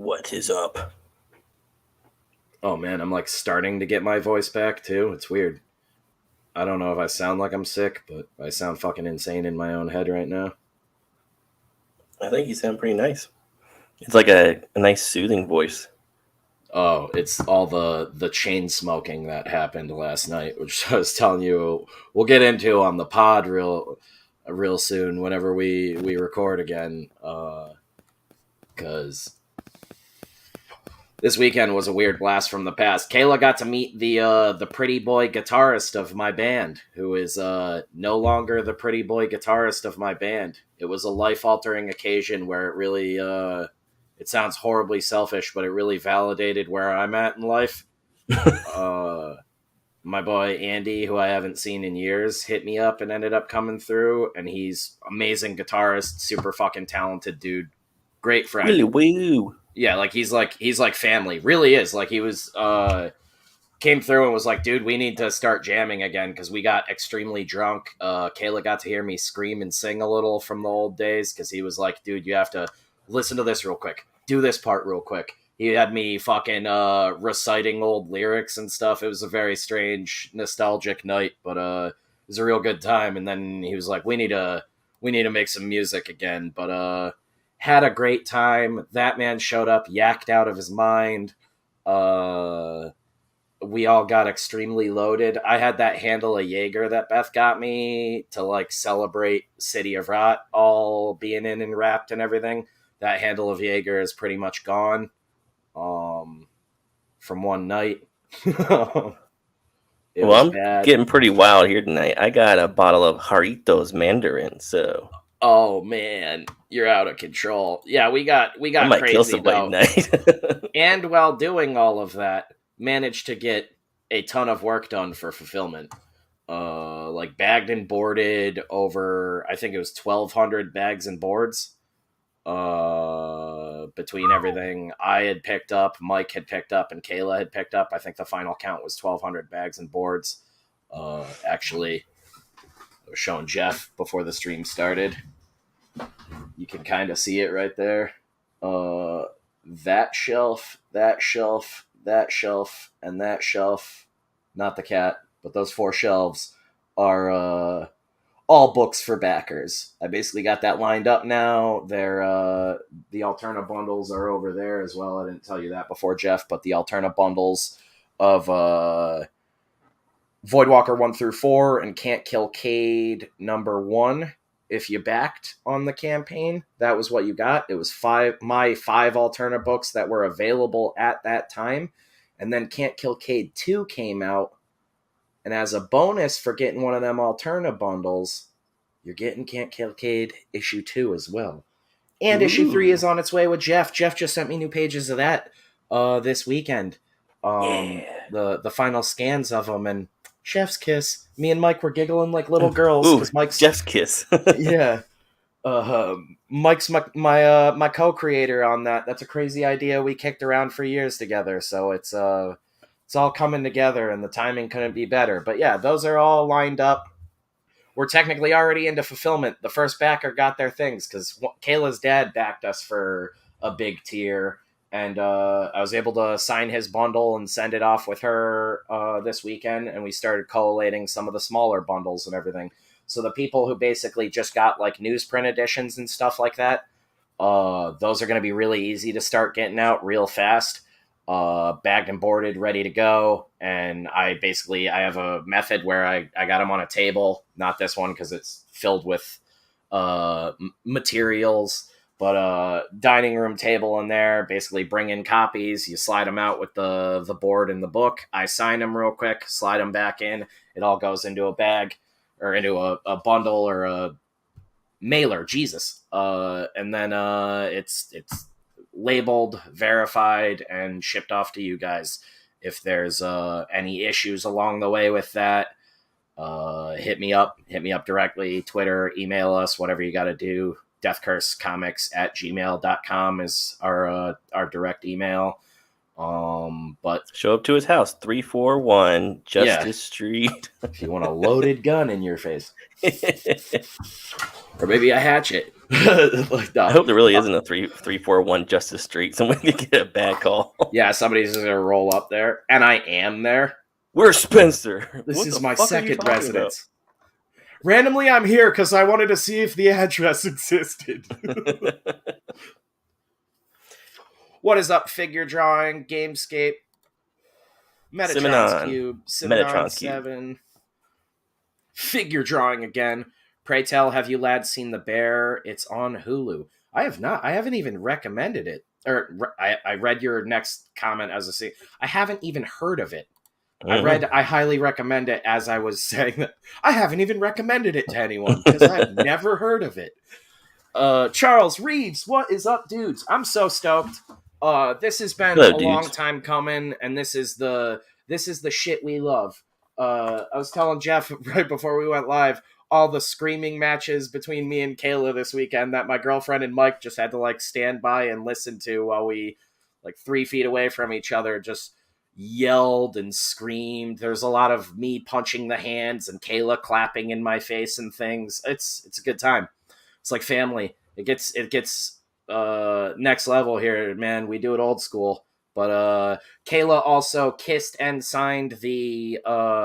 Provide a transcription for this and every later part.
What is up? Oh man, I'm like starting to get my voice back too. It's weird. I don't know if I sound like I'm sick, but I sound fucking insane in my own head right now. I think you sound pretty nice. It's like a nice soothing voice. Oh, it's all the chain smoking that happened last night, which I was telling you we'll get into on the pod real soon whenever we record again. Because this weekend was a weird blast from the past. Kayla got to meet the pretty boy guitarist of my band, who is no longer the pretty boy guitarist of my band. It was a life-altering occasion where it really, it sounds horribly selfish, but it really validated where I'm at in life. My boy Andy, who I haven't seen in years, hit me up and ended up coming through, and he's amazing guitarist, super fucking talented dude, great friend. Really woo. Yeah, he's like family. Really is. Like he was came through and was like, dude, we need to start jamming again because we got extremely drunk. Kayla got to hear me scream and sing a little from the old days because he was like, dude, you have to listen to this real quick. Do this part real quick. He had me fucking reciting old lyrics and stuff. It was a very strange, nostalgic night, but it was a real good time. And then he was like, we need to make some music again. But had a great time. That man showed up, yacked out of his mind. We all got extremely loaded. I had that handle of Jaeger that Beth got me to like celebrate City of Rot all being in and wrapped and everything. That handle of Jaeger is pretty much gone from one night. Well, I'm getting pretty wild here tonight. I got a bottle of Jarritos Mandarin, so... Oh man, you're out of control. Yeah, we got I might crazy kill somebody tonight. And while doing all of that, managed to get a ton of work done for fulfillment. Like bagged and boarded over, I think it was 1,200 bags and boards. Between everything I had picked up, Mike had picked up, and Kayla had picked up. I think the final count was 1,200 bags and boards. Actually, I was showing Jeff before the stream started. You can kind of see it right there. That shelf, that shelf, that shelf, and that shelf, not the cat, but those 4 shelves are all books for backers. I basically got that lined up now. They're the Alterna bundles are over there as well. I didn't tell you that before, Jeff, but the Alterna bundles of Voidwalker 1 through 4 and Can't Kill Cade number 1. If you backed on the campaign, that was what you got. It was my 5 Alterna books that were available at that time. And then Can't Kill Cade 2 came out. And as a bonus for getting one of them Alterna bundles, you're getting Can't Kill Cade issue 2 as well. And issue 3 is on its way with Jeff. Jeff just sent me new pages of that this weekend. The final scans of them, and chef's kiss. Me and Mike were giggling like little girls because Mike's Jeff's kiss. Yeah. Mike's my co-creator on that. That's a crazy idea we kicked around for years together. So it's all coming together, and the timing couldn't be better. But yeah, those are all lined up. We're technically already into fulfillment. The first backer got their things because Kayla's dad backed us for a big tier. And I was able to sign his bundle and send it off with her this weekend. And we started collating some of the smaller bundles and everything. So the people who basically just got like newsprint editions and stuff like that, those are going to be really easy to start getting out real fast. Bagged and boarded, ready to go. And I have a method where I got them on a table. Not this one because it's filled with materials. But dining room table in there, basically bring in copies. You slide them out with the board and the book. I sign them real quick, slide them back in. It all goes into a bag or into a bundle or a mailer. Jesus. And then it's labeled, verified, and shipped off to you guys. If there's any issues along the way with that, hit me up directly, Twitter, email us, whatever you got to do. deathcursecomics@gmail.com is our direct email. But show up to his house, 341 Justice Street. If you want a loaded gun in your face. Or maybe a hatchet. Like, I hope there really isn't a 341 Justice Street. Someone could get a bad call. Yeah, somebody's just gonna roll up there, and I am there. Where's Spencer? This is my second residence. Randomly, I'm here because I wanted to see if the address existed. What is up? Figure drawing, Gamescape, Metatron's Cube, Metatron's 7. Figure drawing again. Pray tell, have you lads seen The Bear? It's on Hulu. I have not. I haven't even recommended it. I read your next comment as a scene. I haven't even heard of it. I highly recommend it as I was saying that. I haven't even recommended it to anyone because I've never heard of it. Charles Reeves, what is up, dudes? I'm so stoked. This has been a long time coming, and this is the shit we love. I was telling Jeff right before we went live all the screaming matches between me and Kayla this weekend that my girlfriend and Mike just had to like stand by and listen to while we like 3 feet away from each other just yelled and screamed. There's a lot of me punching the hands and Kayla clapping in my face and things. It's a good time. It's like family. It gets next level here, man. We do it old school. But Kayla also kissed and signed the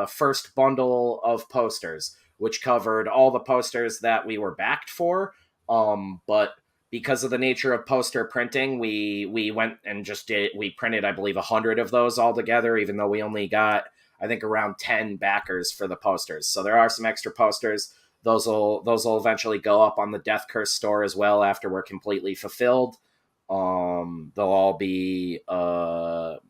first bundle of posters, which covered all the posters that we were backed for. But because of the nature of poster printing, we went and we printed, I believe, 100 of those all together, even though we only got, I think, around 10 backers for the posters. So there are some extra posters. Those will eventually go up on the Death Curse store as well after we're completely fulfilled. They'll all be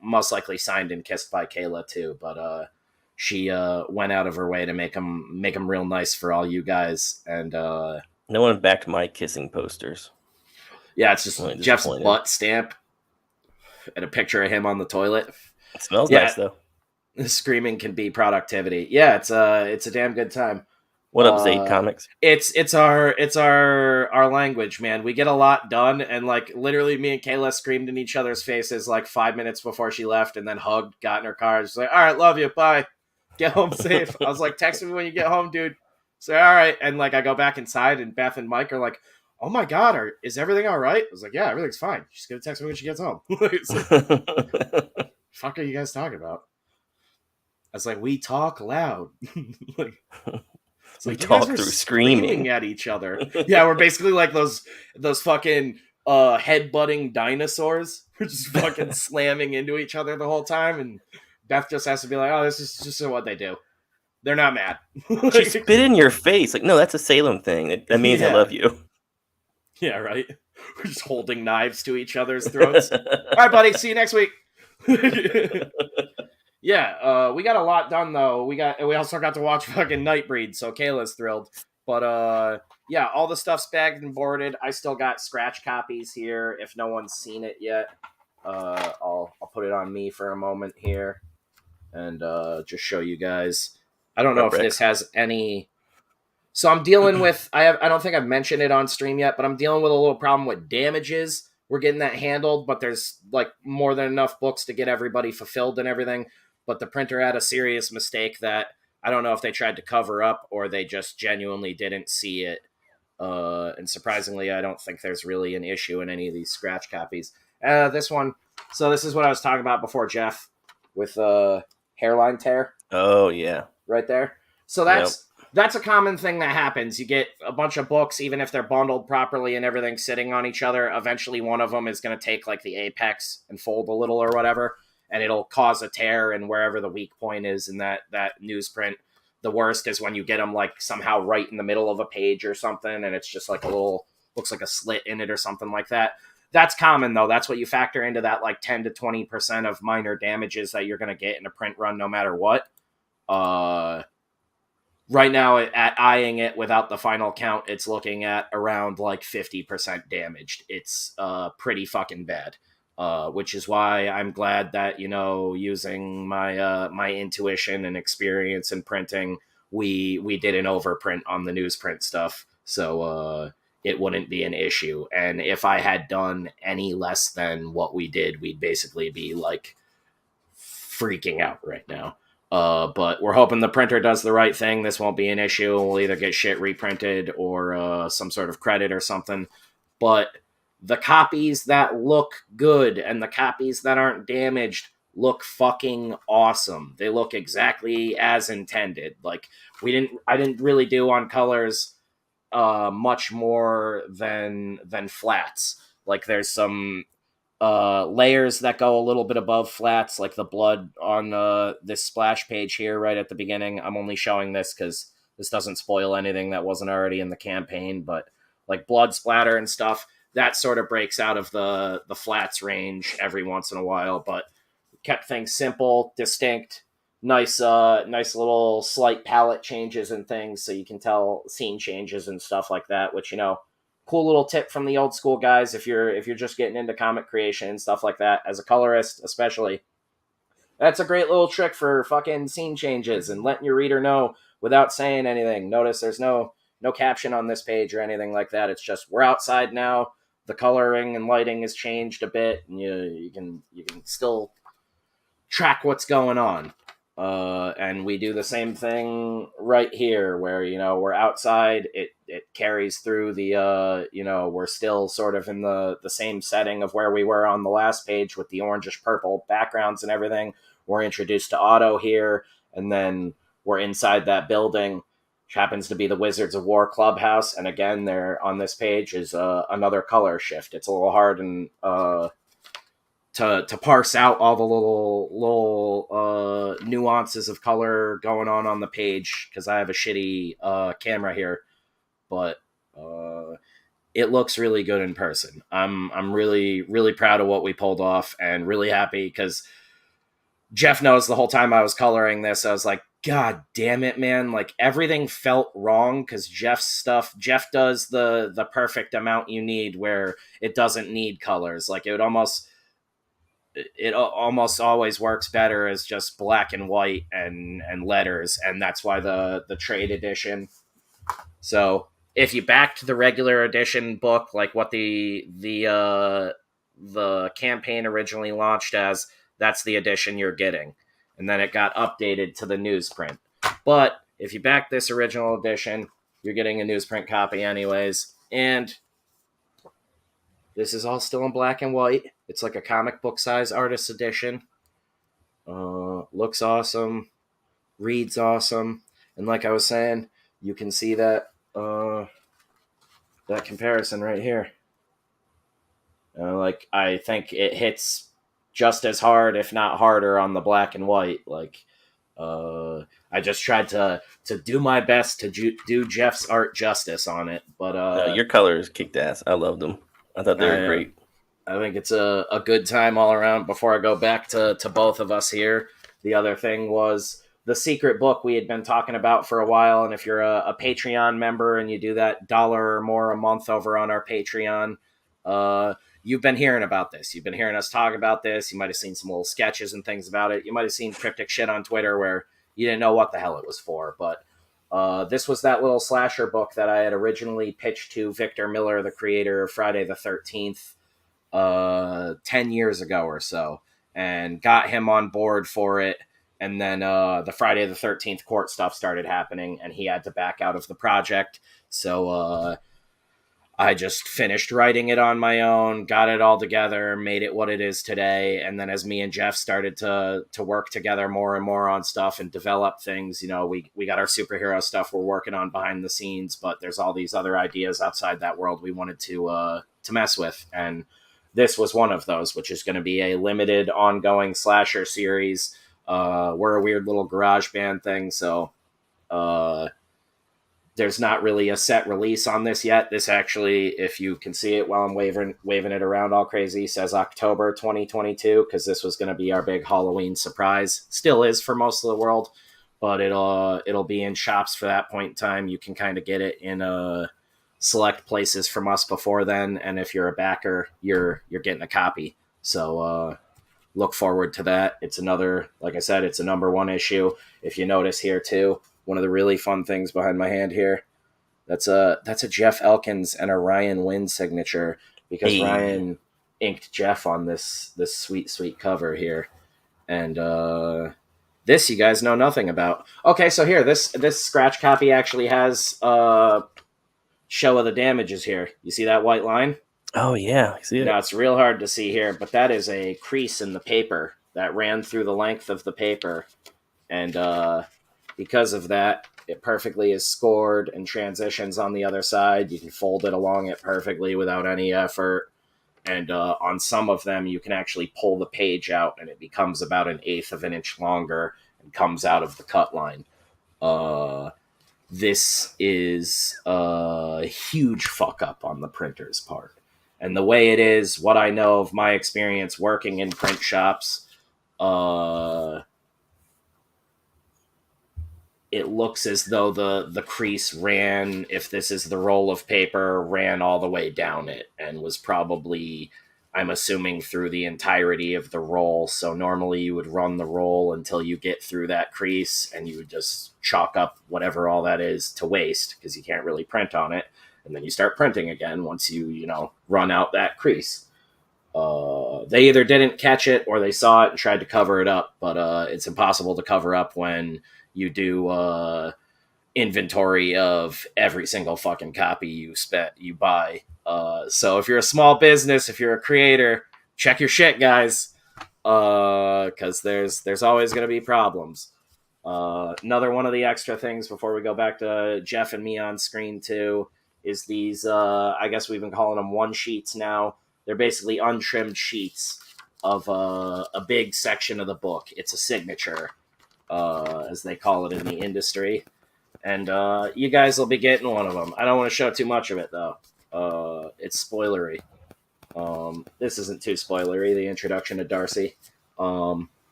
most likely signed and kissed by Kayla too, but she went out of her way to make them real nice for all you guys. And no one backed my kissing posters. Yeah, it's just Jeff's butt stamp and a picture of him on the toilet. It smells nice though. Screaming can be productivity. Yeah, it's a damn good time. What up, Zaid Comics? It's our language, man. We get a lot done, and like literally, me and Kayla screamed in each other's faces like 5 minutes before she left, and then hugged, got in her car, just like, all right, love you, bye, get home safe. I was like, text me when you get home, dude. So all right, and like I go back inside, and Beth and Mike are like, oh my god, is everything all right? I was like, yeah, everything's fine. She's gonna text me when she gets home. Fuck are you guys talking about? I was like, we talk loud. Like. We talk through screaming at each other. Yeah, we're basically like those fucking head-butting dinosaurs. We're just fucking slamming into each other the whole time, and Beth just has to be like, oh, this is just what they do. They're not mad. She spit in your face. Like, no, that's a Salem thing. That means I love you. Yeah, right? We're just holding knives to each other's throats. All right, buddy, see you next week. Yeah, we got a lot done though. We also got to watch fucking Nightbreed, so Kayla's thrilled. But yeah, all the stuff's bagged and boarded. I still got scratch copies here. If no one's seen it yet, I'll put it on me for a moment here and just show you guys. I don't know if this has any. So I'm dealing with. I don't think I've mentioned it on stream yet, but I'm dealing with a little problem with damages. We're getting that handled, but there's like more than enough books to get everybody fulfilled and everything. But the printer had a serious mistake that I don't know if they tried to cover up or they just genuinely didn't see it. And surprisingly, I don't think there's really an issue in any of these scratch copies. This one. So this is what I was talking about before, Jeff, with hairline tear. Oh, yeah. Right there. So that's a common thing that happens. You get a bunch of books, even if they're bundled properly and everything sitting on each other. Eventually, one of them is going to take like the apex and fold a little or whatever. And it'll cause a tear in wherever the weak point is in that newsprint. The worst is when you get them like somehow right in the middle of a page or something, and it's just like looks like a slit in it or something like that. That's common though. That's what you factor into that like 10 to 20% of minor damages that you're going to get in a print run no matter what. Right now at eyeing it without the final count, it's looking at around like 50% damaged. It's pretty fucking bad. Which is why I'm glad that, using my my intuition and experience in printing, we did an overprint on the newsprint stuff. So it wouldn't be an issue. And if I had done any less than what we did, we'd basically be like freaking out right now. But we're hoping the printer does the right thing. This won't be an issue. We'll either get shit reprinted or some sort of credit or something. But the copies that look good and the copies that aren't damaged look fucking awesome. They look exactly as intended. Like I didn't really do on colors much more than flats. Like there's some layers that go a little bit above flats, like the blood on this splash page here right at the beginning. I'm only showing this because this doesn't spoil anything that wasn't already in the campaign, but like blood splatter and stuff, that sort of breaks out of the flats range every once in a while, but kept things simple, distinct, nice little slight palette changes and things so you can tell scene changes and stuff like that, which, cool little tip from the old school guys if you're just getting into comic creation and stuff like that, as a colorist especially. That's a great little trick for fucking scene changes and letting your reader know without saying anything. Notice there's no caption on this page or anything like that. It's just, we're outside now, the coloring and lighting has changed a bit, and you can still track what's going on. And we do the same thing right here where, we're outside, it carries through the, we're still sort of in the same setting of where we were on the last page with the orangish purple backgrounds and everything. We're introduced to Otto here, and then we're inside that building, which happens to be the Wizards of War clubhouse. And again, there on this page is another color shift. It's a little hard and to parse out all the little nuances of color going on the page because I have a shitty camera here, but it looks really good in person. I'm really, really proud of what we pulled off and really happy because Jeff knows the whole time I was coloring this, I was like, God damn it, man. Like everything felt wrong because Jeff does the perfect amount you need where it doesn't need colors. Like it almost always works better as just black and white and letters, and that's why the trade edition. So if you backed the regular edition book, like what the campaign originally launched as, that's the edition you're getting, and then it got updated to the newsprint. But if you back this original edition, you're getting a newsprint copy anyways, and this is all still in black and white. It's like a comic book size artist edition. Looks awesome. Reads awesome. And like I was saying, you can see that that comparison right here. Like I think it hits just as hard, if not harder, on the black and white. Like I just tried to do my best to do Jeff's art justice on it. But your colors kicked ass. I loved them. I thought they were great. I think it's a good time all around. Before I go back to both of us here, the other thing was the secret book we had been talking about for a while. And if you're a Patreon member and you do that $1 or more a month over on our Patreon, you've been hearing about this. You've been hearing us talk about this. You might have seen some little sketches and things about it. You might have seen cryptic shit on Twitter where you didn't know what the hell it was for. But this was that little slasher book that I had originally pitched to Victor Miller, the creator of Friday the 13th, 10 years ago or so, and got him on board for it. And then the Friday the 13th court stuff started happening, and he had to back out of the project. So I just finished writing it on my own, got it all together, made it what it is today. And then as me and Jeff started to work together more and more on stuff and develop things, we got our superhero stuff we're working on behind the scenes, but there's all these other ideas outside that world we wanted to mess with. And this was one of those, which is going to be a limited ongoing slasher series. We're a weird little garage band thing, so there's not really a set release on this yet. This actually, if you can see it while I'm waving it around all crazy, says October 2022, because this was going to be our big Halloween surprise. Still is for most of the world, but it'll be in shops for that point in time. You can kind of get it in select places from us before then, and if you're a backer, you're getting a copy. So look forward to that. It's another, like I said, it's a number 1 issue. If you notice here too, one of the really fun things behind my hand here, That's a Jeff Elkins and a Ryan Winn signature, because Ryan inked Jeff on this sweet cover here. And this you guys know nothing about. Okay, so here, this scratch copy actually has show of the damages here. You see that white line? Oh yeah, I see it. Now it's real hard to see here, but that is a crease in the paper that ran through the length of the paper, and because of that, it perfectly is scored and transitions on the other side. You can fold it along it perfectly without any effort. And on some of them, you can actually pull the page out, and it becomes about 1/8 of an inch longer and comes out of the cut line. This is a huge fuck up on the printer's part. And the way it is, what I know of my experience working in print shops, it looks as though the crease ran, if this is the roll of paper, ran all the way down it and was probably, I'm assuming, through the entirety of the roll. So normally you would run the roll until you get through that crease, and you would just chalk up whatever all that is to waste, because you can't really print on it. And then you start printing again once you run out that crease. They either didn't catch it or they saw it and tried to cover it up, but it's impossible to cover up when you do inventory of every single fucking copy you buy. So if you're a small business, if you're a creator, check your shit, guys, because there's always going to be problems. Another one of the extra things before we go back to Jeff and me on screen too is these, I guess we've been calling them one sheets now. They're basically untrimmed sheets of a big section of the book. It's a signature, as they call it in the industry. And you guys will be getting one of them. I don't want to show too much of it, though. It's spoilery. This isn't too spoilery, the introduction to Darcy. But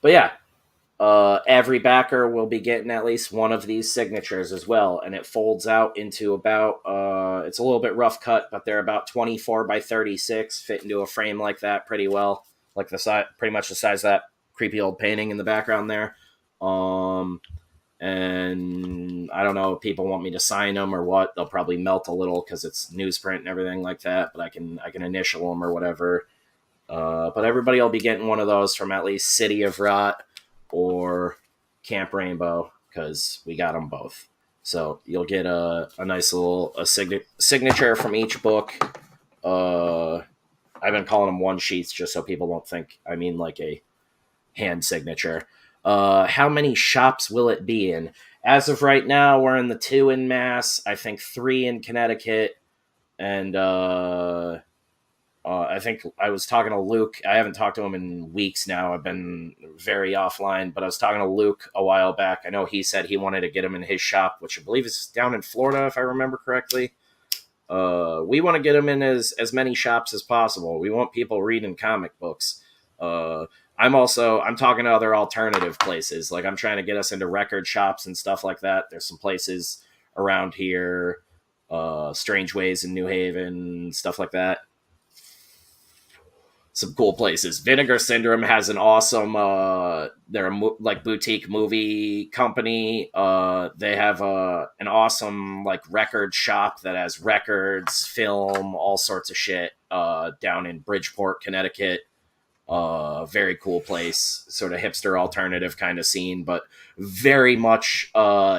yeah, every backer will be getting at least one of these signatures as well. And it folds out into about, it's a little bit rough cut, but they're about 24 by 36, fit into a frame like that pretty well. Like the size, pretty much the size of that creepy old painting in the background there. And I don't know if people want me to sign them or what. They'll probably melt a little because it's newsprint and everything like that, but I can initial them or whatever. But everybody will be getting one of those from at least City of Rot or Camp Rainbow, because we got them both. So you'll get a nice little signature from each book. I've been calling them one sheets just so people won't think I mean like a hand signature. How many shops will it be in? As of right now, we're in the 2 in Mass, I think 3 in Connecticut, and I think I was talking to Luke. I haven't talked to him in weeks now. I've been very offline, but I was talking to Luke a while back. I know he said he wanted to get him in his shop, which I believe is down in Florida, if I remember correctly. We want to get him in as many shops as possible. We want people reading comic books. I'm talking to other alternative places. Like, I'm trying to get us into record shops and stuff like that. There's some places around here, Strange Ways in New Haven, stuff like that. Some cool places. Vinegar Syndrome has an awesome, they're a boutique movie company. They have an awesome record shop that has records, film, all sorts of shit down in Bridgeport, Connecticut. Very cool place, sort of hipster alternative kind of scene, but very much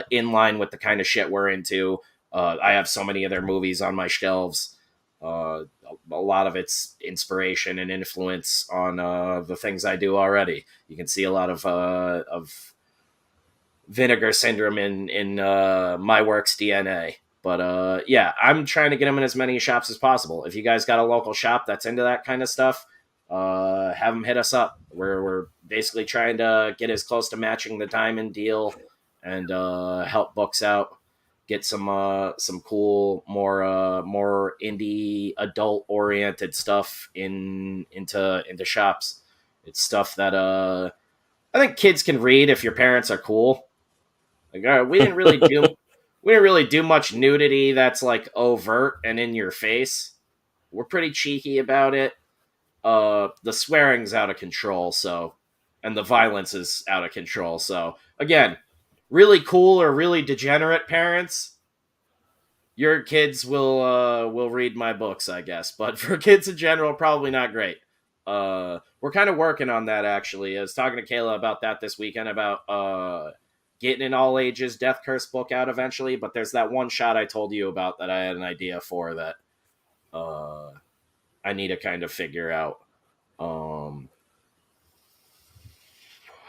in line with the kind of shit we're into. I have so many of their movies on my shelves. A lot of it's inspiration and influence on the things I do already. You can see a lot of Vinegar Syndrome in my work's DNA. But yeah, I'm trying to get them in as many shops as possible. If you guys got a local shop that's into that kind of stuff, have them hit us up. We're basically trying to get as close to matching the diamond deal and help books out. Get some cool, more indie, adult oriented stuff into shops. It's stuff that I think kids can read if your parents are cool. We didn't really do much nudity that's overt and in your face. We're pretty cheeky about it. The swearing's out of control, and the violence is out of control. So again, really cool or really degenerate parents, Your kids will read my books, I guess, but for kids in general, probably not great. We're kind of working on that, actually. I was talking to Kayla about that this weekend, about getting an all ages Death Curse book out eventually, but there's that one shot I told you about that I had an idea for that I need to kind of figure out.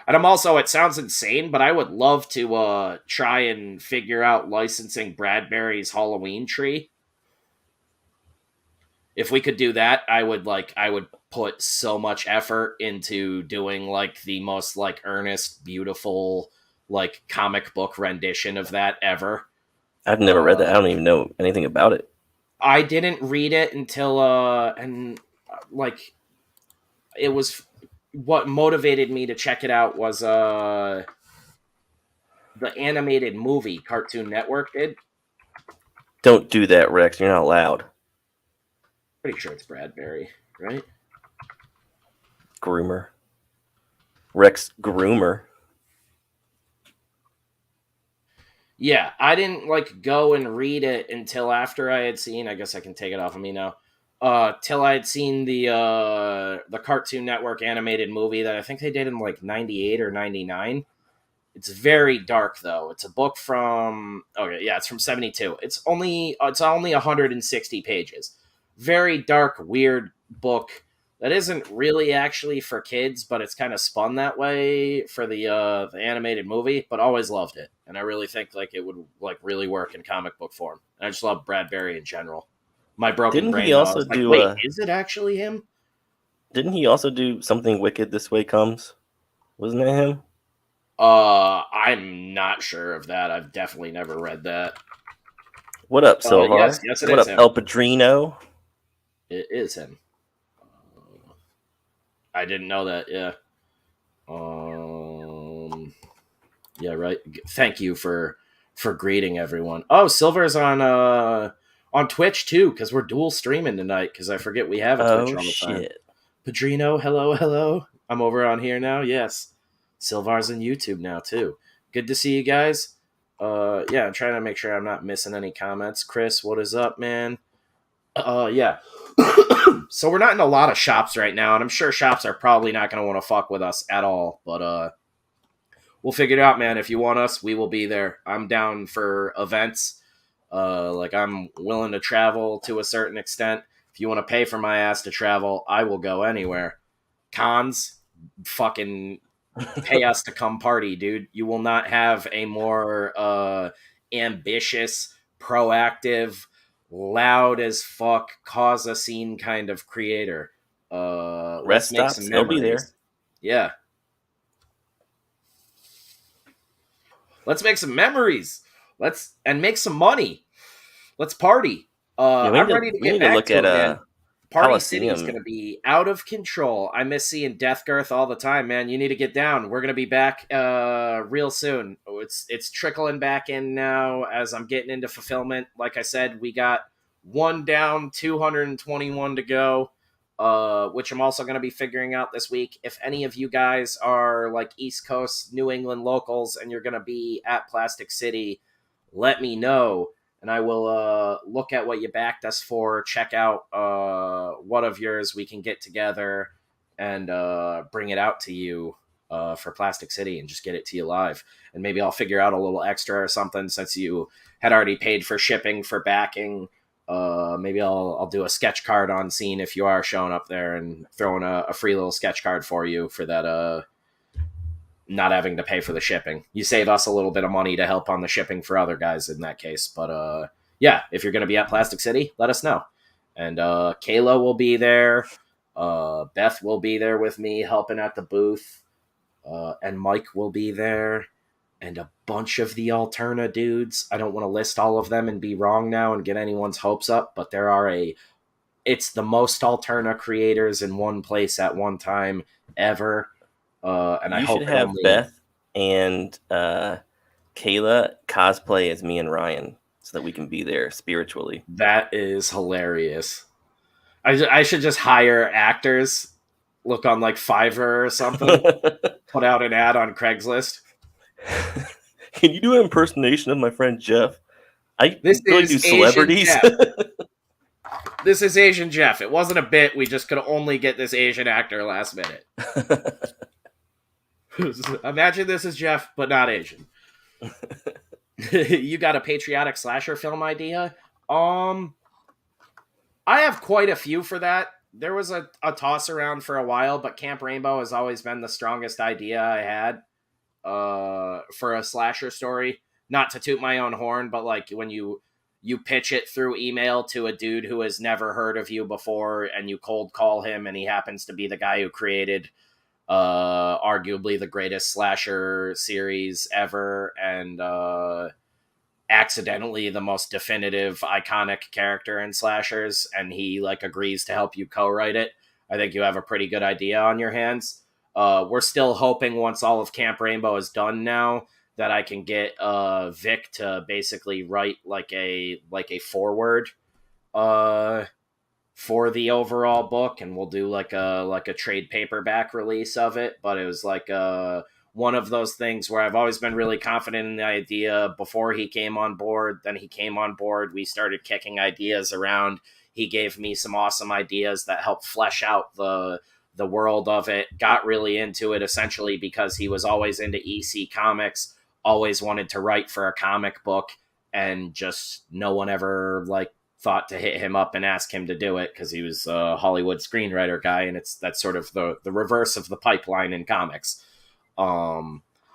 And I'm also, it sounds insane, but I would love to try and figure out licensing Bradbury's Halloween tree. If we could do that, I would put so much effort into doing like the most like earnest, beautiful, like comic book rendition of that ever. I've never read that. I don't even know anything about it. I didn't read it until like it was what motivated me to check it out was the animated movie Cartoon Network did. Don't do that, Rex. You're not allowed. Pretty sure it's Bradbury, right? Groomer. Rex Groomer. Yeah, I didn't like go and read it until after I had seen. I guess I can take it off of me now. Till I had seen the Cartoon Network animated movie that I think they did in like '98 or '99. It's very dark though. It's a book from it's from '72. It's only 160 pages. Very dark, weird book that isn't really actually for kids, but it's kind of spun that way for the animated movie. But always loved it, and I really think like it would like really work in comic book form. And I just love Bradbury in general. My broken Didn't brain. he also like, do? wait, is it actually him? Didn't he also do Something Wicked This Way Comes? Wasn't it him? I'm not sure of that. I've definitely never read that. What up, Silvar? Yes, it what is up, him. El Padrino? It is him. I didn't know that. Yeah. Yeah. Right. Thank you for greeting everyone. Oh, Silver's on Twitch too, because we're dual streaming tonight. Because I forget we have a Twitch all the time. Padrino, hello. I'm over on here now. Yes. Silvar's on YouTube now too. Good to see you guys. Yeah, I'm trying to make sure I'm not missing any comments. Chris, what is up, man? Yeah. So we're not in a lot of shops right now, and I'm sure shops are probably not going to want to fuck with us at all, but we'll figure it out, man. If you want us, we will be there. I'm down for events. Like I'm willing to travel to a certain extent. If you want to pay for my ass to travel, I will go anywhere. Cons, fucking pay us to come party, dude. You will not have a more ambitious, proactive, loud as fuck, cause a scene kind of creator. Let's make some memories. He'll be there. Yeah. Let's make some memories. Let's make some money. Let's party. I'm ready to get back to it, man. Party City is going to be out of control. I miss seeing Death Girth all the time, man. You need to get down. We're going to be back real soon. It's trickling back in now as I'm getting into fulfillment. Like I said, we got one down, 221 to go, which I'm also going to be figuring out this week. If any of you guys are like East Coast, New England locals, and you're going to be at Plastic City, let me know. And I will look at what you backed us for, check out what of yours we can get together and bring it out to you for Plastic City and just get it to you live. And maybe I'll figure out a little extra or something since you had already paid for shipping, for backing. Maybe I'll do a sketch card on scene if you are showing up there and throwing a free little sketch card for you for that not having to pay for the shipping. You save us a little bit of money to help on the shipping for other guys in that case. But yeah, if you're going to be at Plastic City, let us know. And Kayla will be there. Beth will be there with me helping at the booth. And Mike will be there. And a bunch of the Alterna dudes. I don't want to list all of them and be wrong now and get anyone's hopes up, but there are it's the most Alterna creators in one place at one time ever. And I hope should have Beth and Kayla cosplay as me and Ryan so that we can be there spiritually. That is hilarious. I should just hire actors, look on like Fiverr or something, put out an ad on Craigslist. Can you do an impersonation of my friend Jeff? I This really is do Asian celebrities. Jeff. This is Asian Jeff. It wasn't a bit. We just could only get this Asian actor last minute. Imagine this is Jeff, but not Asian. You got a patriotic slasher film idea? I have quite a few for that. There was a toss around for a while, but Camp Rainbow has always been the strongest idea I had for a slasher story. Not to toot my own horn, but like when you pitch it through email to a dude who has never heard of you before and you cold call him and he happens to be the guy who created arguably the greatest slasher series ever and accidentally the most definitive iconic character in slashers, and he like agrees to help you co-write it. I think you have a pretty good idea on your hands. We're still hoping once all of Camp Rainbow is done now that I can get Vic to basically write like a foreword for the overall book, and we'll do like a trade paperback release of it. But it was like one of those things where I've always been really confident in the idea before he came on board. Then he came on board. We started kicking ideas around. He gave me some awesome ideas that helped flesh out the world of it. Got really into it essentially because he was always into EC comics, always wanted to write for a comic book, and just no one ever like thought to hit him up and ask him to do it because he was a Hollywood screenwriter guy, and that's sort of the reverse of the pipeline in comics.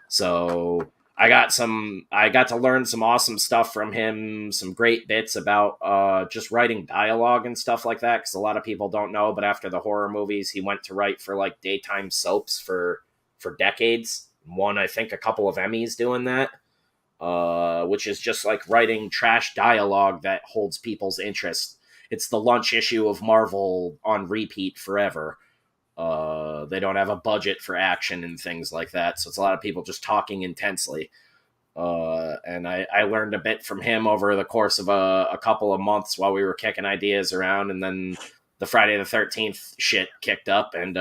So I got to learn some awesome stuff from him, some great bits about just writing dialogue and stuff like that, because a lot of people don't know, but after the horror movies, he went to write for like daytime soaps for decades. Won, I think, a couple of Emmys doing that. Which is just like writing trash dialogue that holds people's interest. It's the lunch issue of Marvel on repeat forever. They don't have a budget for action and things like that, so it's a lot of people just talking intensely. And I learned a bit from him over the course of a couple of months while we were kicking ideas around, and then the Friday the 13th shit kicked up, and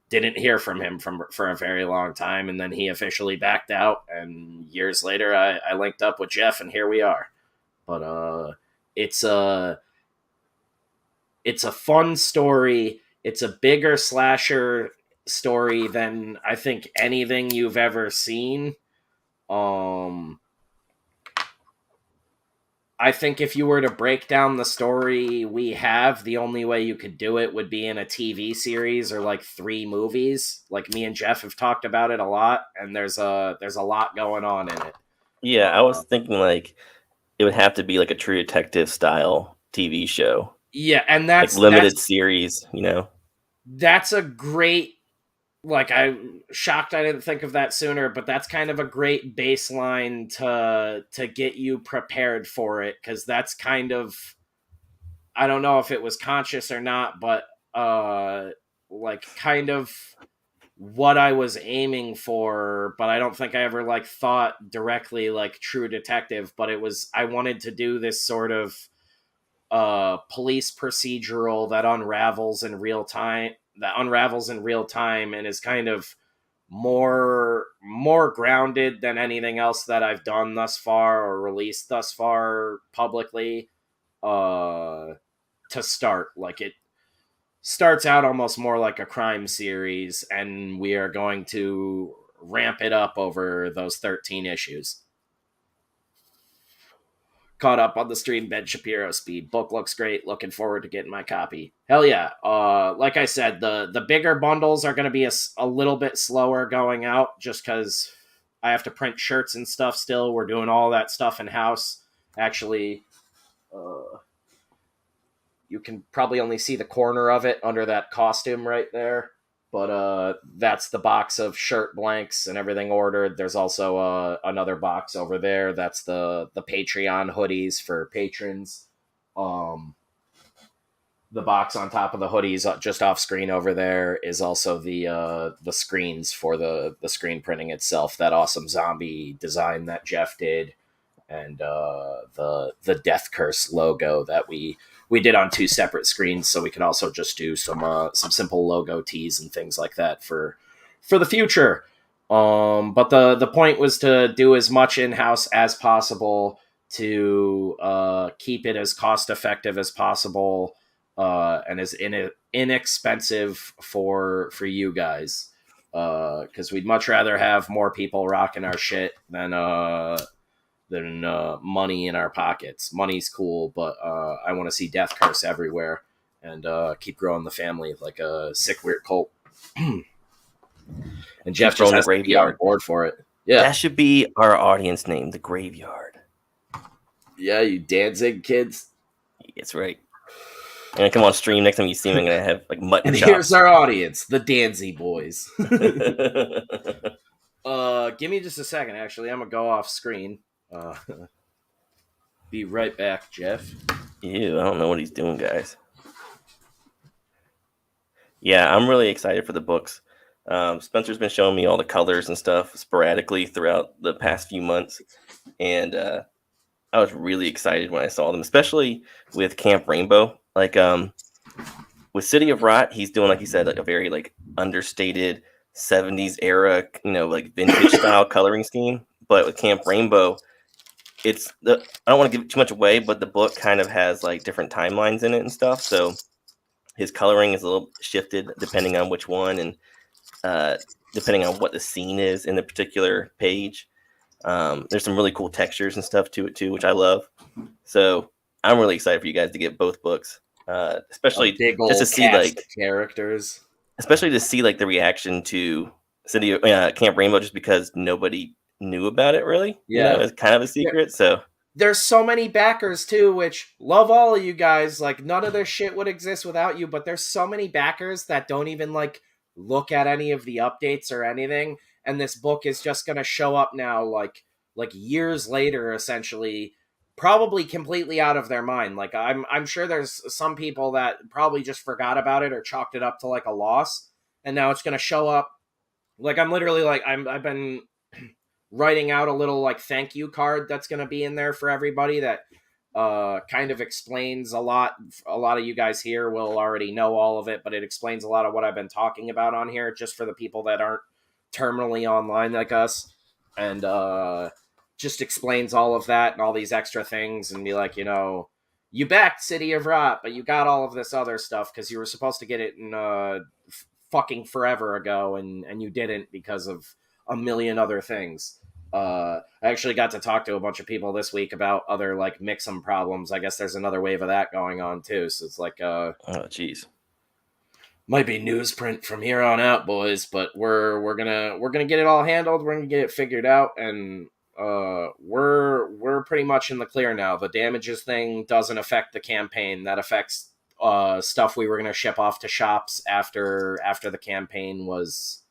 didn't hear from him for a very long time, and then he officially backed out, and years later I linked up with Jeff, and here we are. But it's a fun story. It's a bigger slasher story than I think anything you've ever seen. I think if you were to break down the story we have, the only way you could do it would be in a TV series or like 3 movies. Like me and Jeff have talked about it a lot, and there's a lot going on in it. Yeah, I was thinking like it would have to be like a True Detective style TV show. Yeah, and that's like limited series, you know. That's a great, like, I'm shocked I didn't think of that sooner, but that's kind of a great baseline to get you prepared for it, because that's kind of, I don't know if it was conscious or not, but like kind of what I was aiming for, but I don't think I ever like thought directly like True Detective, but it was, I wanted to do this sort of police procedural that unravels in real time and is kind of more grounded than anything else that I've done thus far or released thus far publicly. To start, like, it starts out almost more like a crime series, and we are going to ramp it up over those 13 issues. Caught up on the stream, Ben Shapiro speed. Book looks great. Looking forward to getting my copy. Hell yeah. Like I said, the bigger bundles are going to be a little bit slower going out just because I have to print shirts and stuff still. We're doing all that stuff in-house. Actually, you can probably only see the corner of it under that costume right there. But that's the box of shirt blanks and everything ordered. There's also another box over there. That's the Patreon hoodies for patrons. The box on top of the hoodies just off screen over there is also the screens for the screen printing itself. That awesome zombie design that Jeff did, and the Death Curse logo that we did on 2 separate screens, so we could also just do some simple logo tees and things like that for the future. But the point was to do as much in-house as possible. to keep it as cost effective as possible and as inexpensive for you guys. Because we'd much rather have more people rocking our shit than money in our pockets. Money's cool, but I want to see Death Curse everywhere and keep growing the family like a sick, weird cult. And Jeff just has to be on board for it. Yeah, that should be our audience name, the Graveyard. Yeah, you Danzig kids. That's right. I'm gonna come on stream next time you see me. I'm gonna have like mutton chops. Here's our audience, the Danzig boys. Give me just a second. Actually, I'm gonna go off screen. Be right back, Jeff. Ew, I don't know what he's doing, guys. Yeah, I'm really excited for the books. Spencer's been showing me all the colors and stuff sporadically throughout the past few months, and I was really excited when I saw them, especially with Camp Rainbow. Like, with City of Rot, he's doing, like you said, like a very like understated 70s era, like vintage style coloring scheme. But with Camp Rainbow, I don't want to give too much away, but the book kind of has like different timelines in it and stuff. So his coloring is a little shifted depending on which one and depending on what the scene is in the particular page. There's some really cool textures and stuff to it too, which I love. So I'm really excited for you guys to get both books, especially just to see like characters, especially to see like the reaction to Camp Rainbow, just because nobody knew about it really. Yeah, it's kind of a secret. So there's so many backers too, which love all of you guys. Like none of this shit would exist without you. But there's so many backers that don't even like look at any of the updates or anything. And this book is just going to show up now, like years later, essentially, probably completely out of their mind. Like I'm sure there's some people that probably just forgot about it or chalked it up to like a loss, and now it's going to show up. Like I'm literally like I've been writing out a little like thank you card that's going to be in there for everybody that kind of explains a lot. A lot of you guys here will already know all of it, but it explains a lot of what I've been talking about on here, just for the people that aren't terminally online like us, and just explains all of that and all these extra things, and be like, you backed City of Rot, but you got all of this other stuff because you were supposed to get it in fucking forever ago, and you didn't because of a million other things. I actually got to talk to a bunch of people this week about other like mix-em problems. I guess there's another wave of that going on too, so it's like oh jeez, might be newsprint from here on out, boys, but we're gonna get it all handled. We're gonna get it figured out, and we're pretty much in the clear now. The damages thing doesn't affect the campaign. That affects stuff we were gonna ship off to shops after the campaign was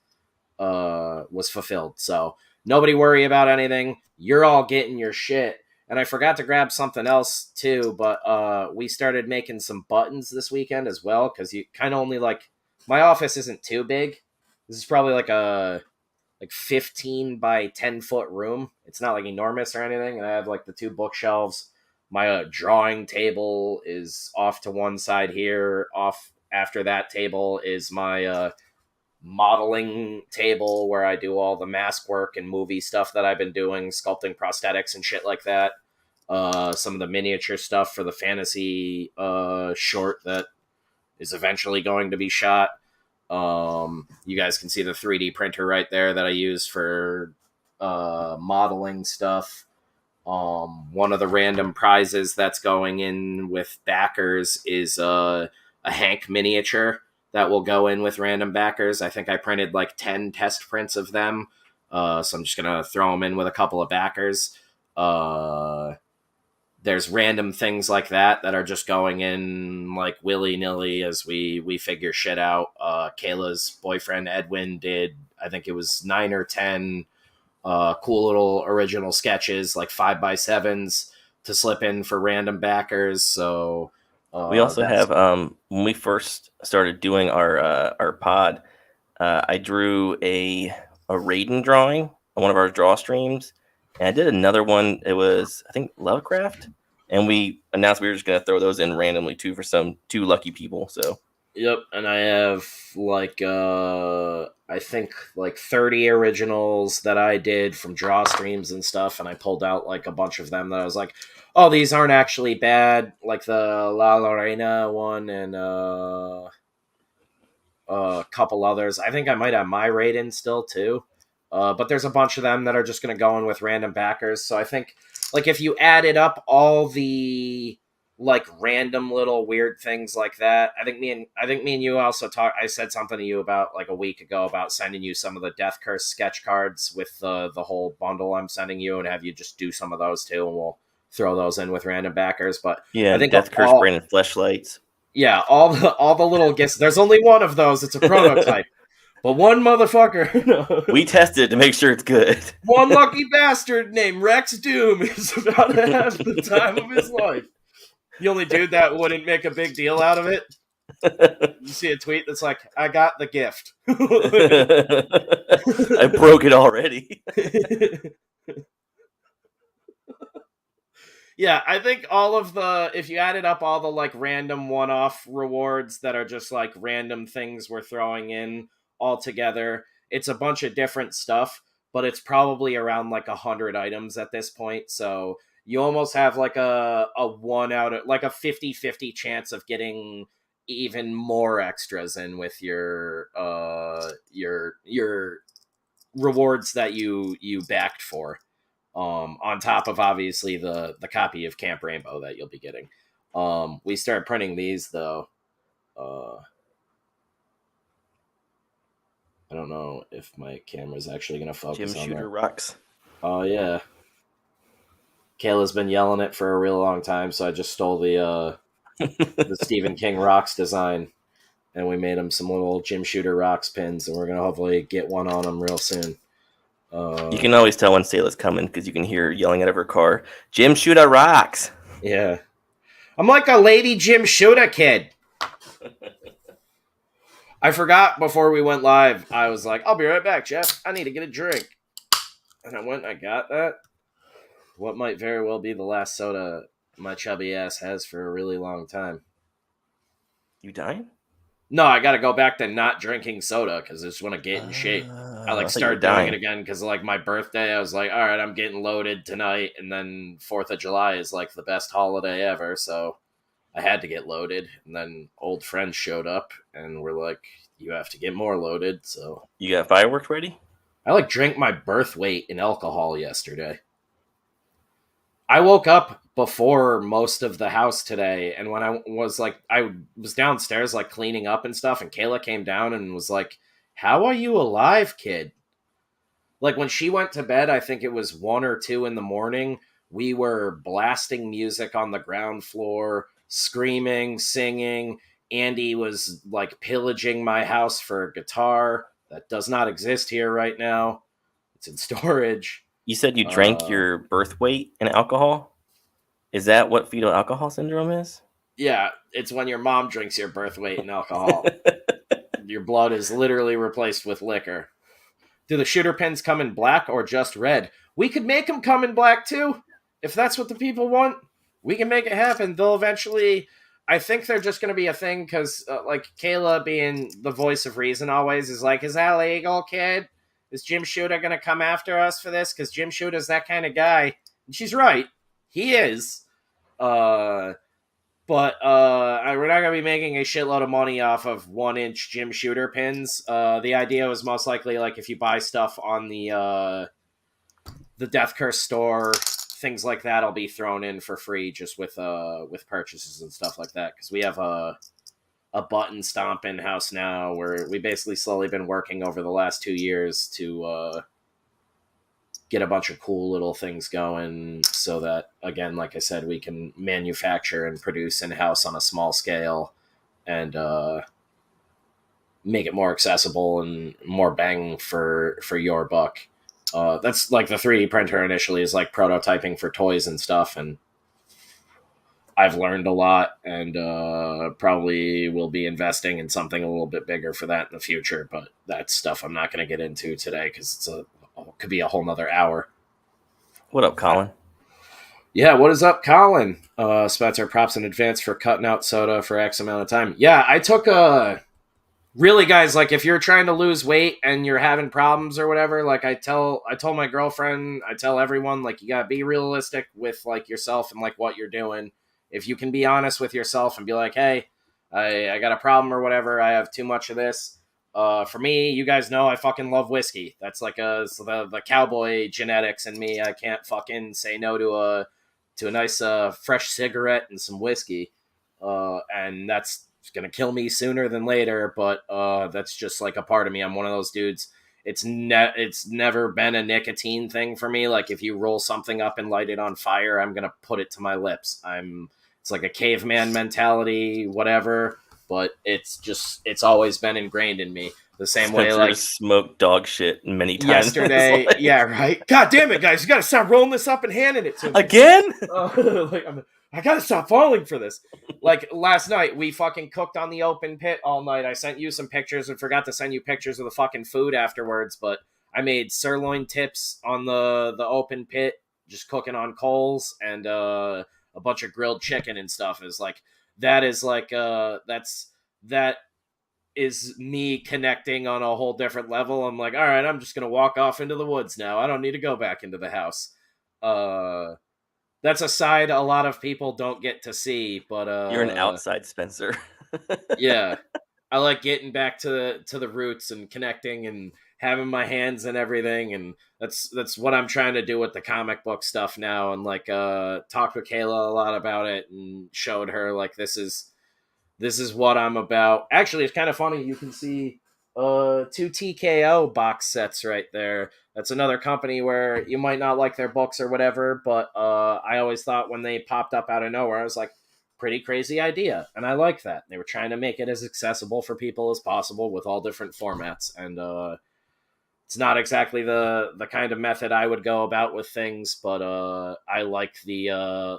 fulfilled. So nobody worry about anything. You're all getting your shit. And I forgot to grab something else too, but we started making some buttons this weekend as well, because you kind of only like, my office isn't too big. This is probably like a 15 by 10 foot room. It's not like enormous or anything. And I have like the two bookshelves. My drawing table is off to one side here. Off after that table is my modeling table where I do all the mask work and movie stuff that I've been doing, sculpting prosthetics and shit like that. Some of the miniature stuff for the fantasy short that is eventually going to be shot. You guys can see the 3D printer right there that I use for modeling stuff. One of the random prizes that's going in with backers is a Hank miniature that will go in with random backers. I think I printed like 10 test prints of them. So I'm just going to throw them in with a couple of backers. There's random things like that are just going in like willy-nilly as we figure shit out. Kayla's boyfriend Edwin did, I think it was 9 or 10 cool little original sketches, like 5x7s to slip in for random backers. So we also have when we first started doing our pod, I drew a Raiden drawing on one of our draw streams, and I did another one. It was, I think, Lovecraft, and we announced we were just gonna throw those in randomly too for some 2 lucky people. So Yep, and I have I think like 30 originals that I did from draw streams and stuff, and I pulled out like a bunch of them that I was like, oh, these aren't actually bad, like the La Lorena one and a couple others. I think I might have my Raiden still too. But there's a bunch of them that are just going to go in with random backers. So I think, like, if you added up all the like random little weird things like that, I think me and you also talked. I said something to you about like a week ago about sending you some of the Death Curse sketch cards with the whole bundle I'm sending you, and have you just do some of those too, and we'll throw those in with random backers. But Yeah, I think Death Curse all Brandon fleshlights. yeah, all the little gifts. There's only one of those. It's a prototype. But one motherfucker, We tested to make sure it's good. one lucky bastard named Rex Doom is about to have the time of his life. The only dude that wouldn't make a big deal out of it. You see a tweet that's like, I got the gift. I broke it already. Yeah, I think all of if you added up all the like random one-off rewards that are just like random things we're throwing in all together, it's a bunch of different stuff, but it's probably around like 100 items at this point. So you almost have like a one out of like a 50-50 chance of getting even more extras in with your rewards that you backed for. On top of obviously the copy of Camp Rainbow that you'll be getting. We start printing these though. I don't know if my camera's actually going to focus Jim on Shooter that. rocks. Oh yeah, Kayla's been yelling it for a real long time, so I just stole the Stephen King Rocks design, and we made him some little Jim Shooter Rocks pins, and we're gonna hopefully get one on them real soon. You can always tell when Sayla's coming because you can hear her yelling out of her car, Jim Shooter rocks. Yeah. I'm like a lady Jim Shooter kid. I forgot before we went live. I was like, I'll be right back, Jeff. I need to get a drink. And I went and I got that. What might very well be the last soda my chubby ass has for a really long time. You dying? No, I got to go back to not drinking soda because I just want to get in shape. I like started doing it again because like my birthday, I was like, all right, I'm getting loaded tonight, and then 4th of July is like the best holiday ever, so I had to get loaded. And then old friends showed up and were like, you have to get more loaded. So you got fireworks ready? I like drank my birth weight in alcohol yesterday. I woke up before most of the house today, and when I was downstairs like cleaning up and stuff, and Kayla came down and was like, how are you alive, kid? Like when she went to bed, I think it was 1 or 2 in the morning, we were blasting music on the ground floor, screaming, singing. Andy was like pillaging my house for a guitar that does not exist here right now. It's in storage. You said you drank your birth weight in alcohol? Is that what fetal alcohol syndrome is? Yeah, it's when your mom drinks your birth weight in alcohol. Your blood is literally replaced with liquor. Do the shooter pins come in black or just red? We could make them come in black too. If that's what the people want, we can make it happen. They'll eventually... I think they're just going to be a thing because, like, Kayla being the voice of reason always is like, is that legal, kid? Is Jim Shooter going to come after us for this? Because Jim Shooter's that kind of guy. And she's right. He is. But we're not going to be making a shitload of money off of 1-inch Jim Shooter pins. The idea was most likely, like, if you buy stuff on the Death Curse store, things like that will be thrown in for free just with purchases and stuff like that. Because we have a button stomp in house now where we basically slowly been working over the last 2 years to get a bunch of cool little things going so that, again, like I said, we can manufacture and produce in house on a small scale and make it more accessible and more bang for your buck. That's like the 3D printer initially is like prototyping for toys and stuff, and I've learned a lot and probably will be investing in something a little bit bigger for that in the future, but that's stuff I'm not going to get into today because could be a whole nother hour. What up, Colin? Yeah, what is up, Colin? Spencer, props in advance for cutting out soda for X amount of time. Yeah, I took really, guys, like if you're trying to lose weight and you're having problems or whatever, like I told my girlfriend, I tell everyone, like, you gotta be realistic with like yourself and like what you're doing. If you can be honest with yourself and be like, hey, I got a problem or whatever, I have too much of this. For me, you guys know I fucking love whiskey. That's like the cowboy genetics in me. I can't fucking say no to a nice fresh cigarette and some whiskey. And that's gonna kill me sooner than later, but that's just like a part of me. I'm one of those dudes. It's never been a nicotine thing for me. Like if you roll something up and light it on fire, I'm gonna put it to my lips. It's like a caveman mentality, whatever, but it's always been ingrained in me. The same way, Spencer like smoked dog shit many times. yesterday. Like, yeah, right. God damn it, guys! You gotta stop rolling this up and handing it to me again. I gotta stop falling for this. Like last night, we fucking cooked on the open pit all night. I sent you some pictures and forgot to send you pictures of the fucking food afterwards. But I made sirloin tips on the open pit, just cooking on coals, and a bunch of grilled chicken and stuff. That is me connecting on a whole different level. I'm like, all right, I'm just gonna walk off into the woods now. I don't need to go back into the house. That's a side a lot of people don't get to see, but You're an outside Spencer. yeah, I like getting back to the roots and connecting and having my hands and everything, and that's what I'm trying to do with the comic book stuff now, and like talked with Kayla a lot about it and showed her like this is what I'm about. Actually, it's kind of funny. You can see 2 TKO box sets right there. That's another company where you might not like their books or whatever, but I always thought when they popped up out of nowhere, I was like, pretty crazy idea. And I like that. They were trying to make it as accessible for people as possible with all different formats. And it's not exactly the kind of method I would go about with things, but I like the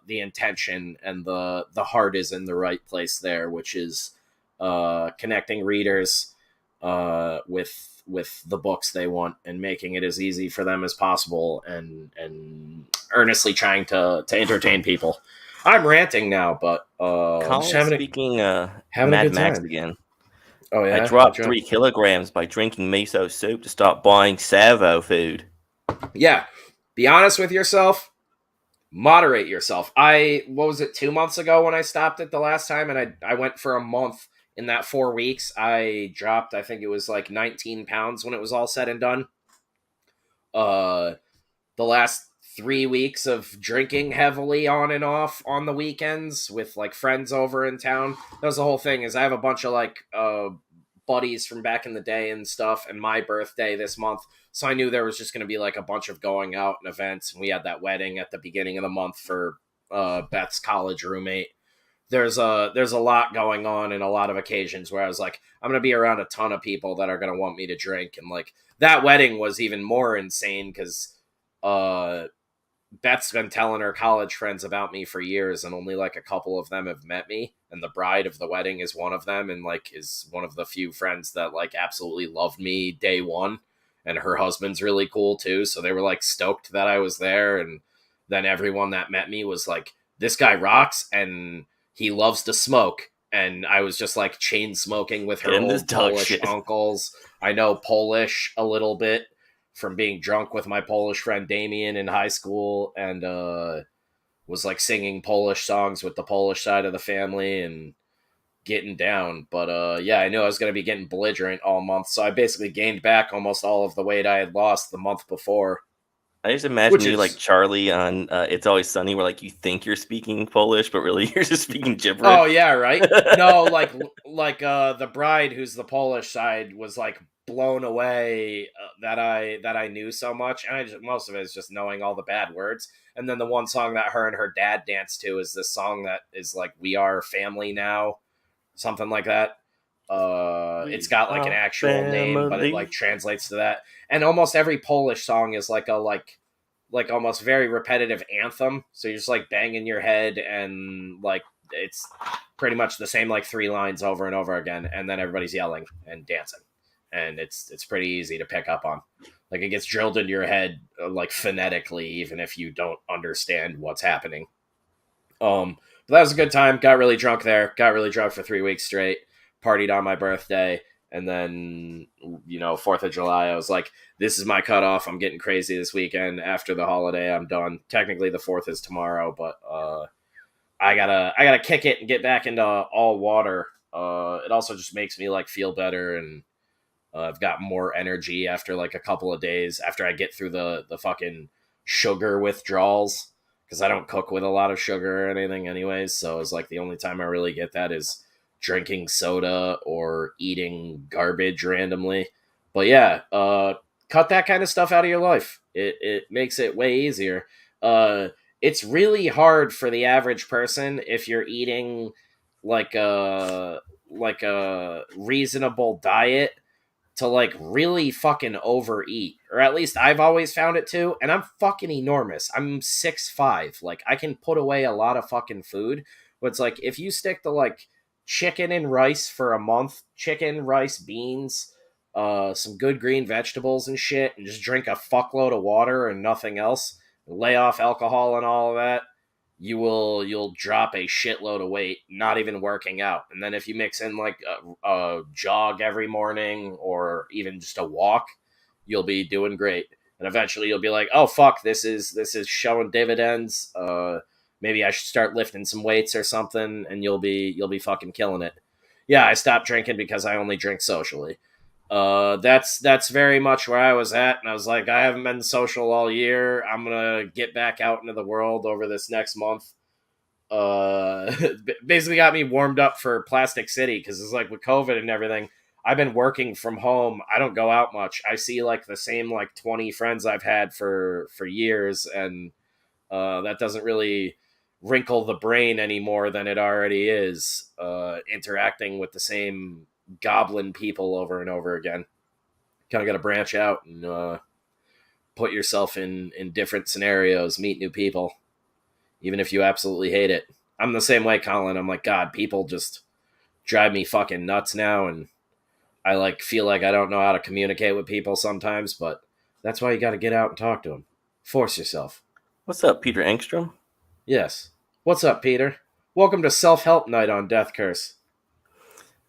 intention, and the heart is in the right place there, which is connecting readers with the books they want and making it as easy for them as possible, and earnestly trying to entertain people. I'm ranting now, but Colin speaking having a Mad good Max time. again. Oh yeah, I dropped 3 kilograms by drinking miso soup to stop buying Savo food. Yeah, be honest with yourself. Moderate yourself. What was it, 2 months ago when I stopped it the last time, and I went for a month. In that 4 weeks, I dropped, I think it was like 19 pounds when it was all said and done. The last 3 weeks of drinking heavily on and off on the weekends with like friends over in town. That was the whole thing. Is I have a bunch of like buddies from back in the day and stuff, and my birthday this month. So I knew there was just going to be like a bunch of going out and events. And we had that wedding at the beginning of the month for Beth's college roommate. There's a lot going on and a lot of occasions where I was like, I'm going to be around a ton of people that are going to want me to drink. And like that wedding was even more insane because Beth's been telling her college friends about me for years, and only like a couple of them have met me. And the bride of the wedding is one of them, and like is one of the few friends that like absolutely loved me day one. And her husband's really cool too. So they were like stoked that I was there. And then everyone that met me was like, this guy rocks and he loves to smoke. And I was just like chain smoking with her old Polish uncles. I know Polish a little bit from being drunk with my Polish friend Damien in high school, and was like singing Polish songs with the Polish side of the family and getting down. But yeah, I knew I was going to be getting belligerent all month, so I basically gained back almost all of the weight I had lost the month before. I just imagine you like Charlie on It's Always Sunny, where like you think you're speaking Polish, but really you're just speaking gibberish. Oh yeah, right. No, like the bride, who's the Polish side, was like blown away that I knew so much, and most of it is just knowing all the bad words. And then the one song that her and her dad danced to is this song that is like "We Are Family Now," something like that. It's got like an actual name, but it like translates to that. And almost every Polish song is like almost very repetitive anthem. So you're just like banging your head, and like it's pretty much the same like 3 lines over and over again, and then everybody's yelling and dancing, and it's pretty easy to pick up on. Like it gets drilled into your head like phonetically, even if you don't understand what's happening. But that was a good time. Got really drunk there. Got really drunk for 3 weeks straight. Partied on my birthday, and then 4th of July, I was like, "This is my cutoff. I'm getting crazy this weekend. After the holiday, I'm done. Technically, the 4th is tomorrow, but I gotta kick it and get back into all water. It also just makes me like feel better, and I've got more energy after like a couple of days after I get through the fucking sugar withdrawals, because I don't cook with a lot of sugar or anything anyways. So it's like the only time I really get that is drinking soda or eating garbage randomly. But yeah, cut that kind of stuff out of your life. It makes it way easier. It's really hard for the average person if you're eating like a reasonable diet to like really fucking overeat, or at least I've always found it to. And I'm fucking enormous. I'm 6'5". Like I can put away a lot of fucking food, but it's like if you stick to like chicken and rice for a month, chicken, rice, beans, some good green vegetables and shit, and just drink a fuckload of water and nothing else, lay off alcohol and all of that, you'll drop a shitload of weight, not even working out. And then if you mix in like a jog every morning or even just a walk, you'll be doing great. And eventually you'll be like, oh fuck, this is showing dividends. Maybe I should start lifting some weights or something, and you'll be fucking killing it. Yeah, I stopped drinking because I only drink socially. That's very much where I was at, and I was like, I haven't been social all year. I'm gonna get back out into the world over this next month. Basically got me warmed up for Plastic City, because it's like with COVID and everything, I've been working from home. I don't go out much. I see like the same like 20 friends I've had for years, and that doesn't really wrinkle the brain any more than it already is. Interacting with the same goblin people over and over again. Kind of got to branch out and put yourself in different scenarios, meet new people, even if you absolutely hate it. I'm the same way, Colin. I'm like, God, people just drive me fucking nuts now, and I like feel like I don't know how to communicate with people sometimes, but that's why you got to get out and talk to them. Force yourself. What's up, Peter Engstrom? Yes. What's up, Peter? Welcome to Self-Help Night on Death Curse.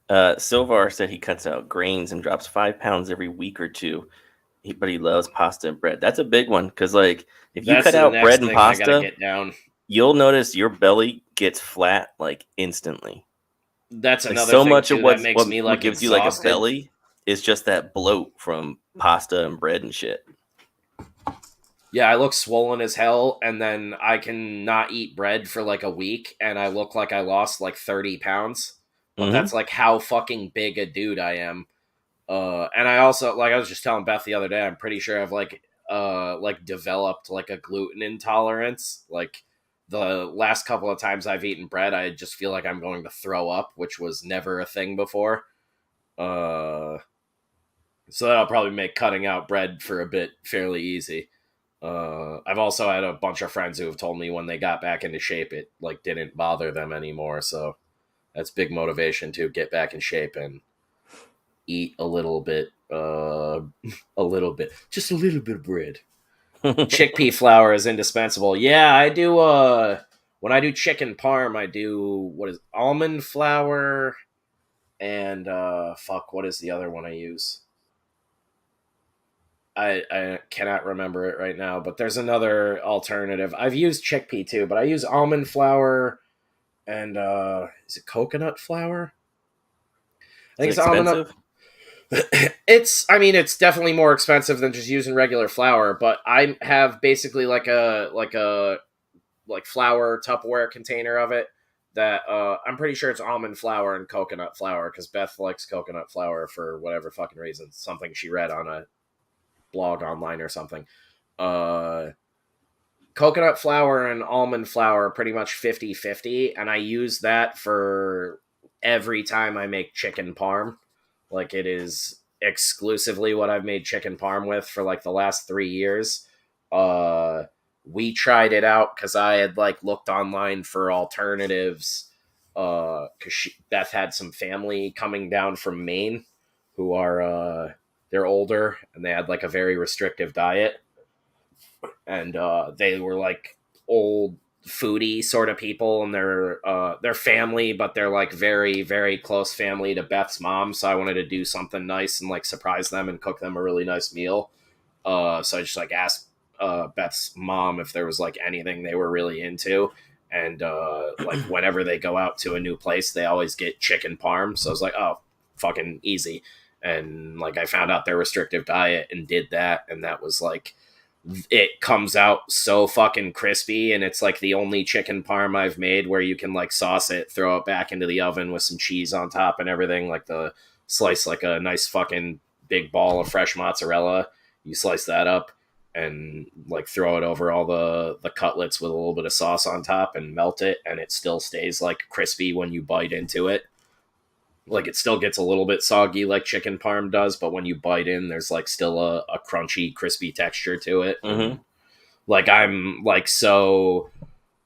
Silvar said he cuts out grains and drops 5 pounds every week or two, but he loves pasta and bread. That's a big one, because like if you cut out bread and pasta, get down. You'll notice your belly gets flat like instantly. That's like, another so thing much too, of that makes me like what gives exhausted. you like a belly is just that bloat from pasta and bread and shit. Yeah, I look swollen as hell, and then I can not eat bread for like a week, and I look like I lost like 30 pounds. But that's like how fucking big a dude I am. And I also, like I was just telling Beth the other day, I'm pretty sure I've like developed like a gluten intolerance. Like the last couple of times I've eaten bread, I just feel like I'm going to throw up, which was never a thing before. So that'll probably make cutting out bread for a bit fairly easy. I've also had a bunch of friends who have told me when they got back into shape, it like didn't bother them anymore. So that's big motivation to get back in shape and eat a little bit, just a little bit of bread. Chickpea flour is indispensable. Yeah, I do. When I do chicken parm, I do almond flour, and what is the other one I use? I cannot remember it right now, but there's another alternative. I've used chickpea too, but I use almond flour and is it coconut flour? I think it's expensive. It's definitely more expensive than just using regular flour, but I have basically like a flour Tupperware container of it that I'm pretty sure it's almond flour and coconut flour, because Beth likes coconut flour for whatever fucking reason, something she read on a blog online or something. Coconut flour and almond flour pretty much 50-50, and I use that for every time I make chicken parm. Like, it is exclusively what I've made chicken parm with for like the last 3 years. We tried it out because I had like looked online for alternatives, because Beth had some family coming down from Maine who are they're older and they had like a very restrictive diet, and they were like old foodie sort of people, and they're family, but they're like very very close family to Beth's mom. So I wanted to do something nice and like surprise them and cook them a really nice meal. So I just like asked Beth's mom if there was like anything they were really into, and like whenever they go out to a new place, they always get chicken parm. So I was like, oh, fucking easy. And like I found out their restrictive diet and did that, and that was like, it comes out so fucking crispy, and it's like the only chicken parm I've made where you can like sauce it, throw it back into the oven with some cheese on top and everything, like the slice like a nice fucking big ball of fresh mozzarella. You slice that up and like throw it over all the cutlets with a little bit of sauce on top and melt it, and it still stays like crispy when you bite into it. Like it still gets a little bit soggy like chicken parm does, but when you bite in, there's like still a crunchy, crispy texture to it. Mm-hmm. Like I'm like so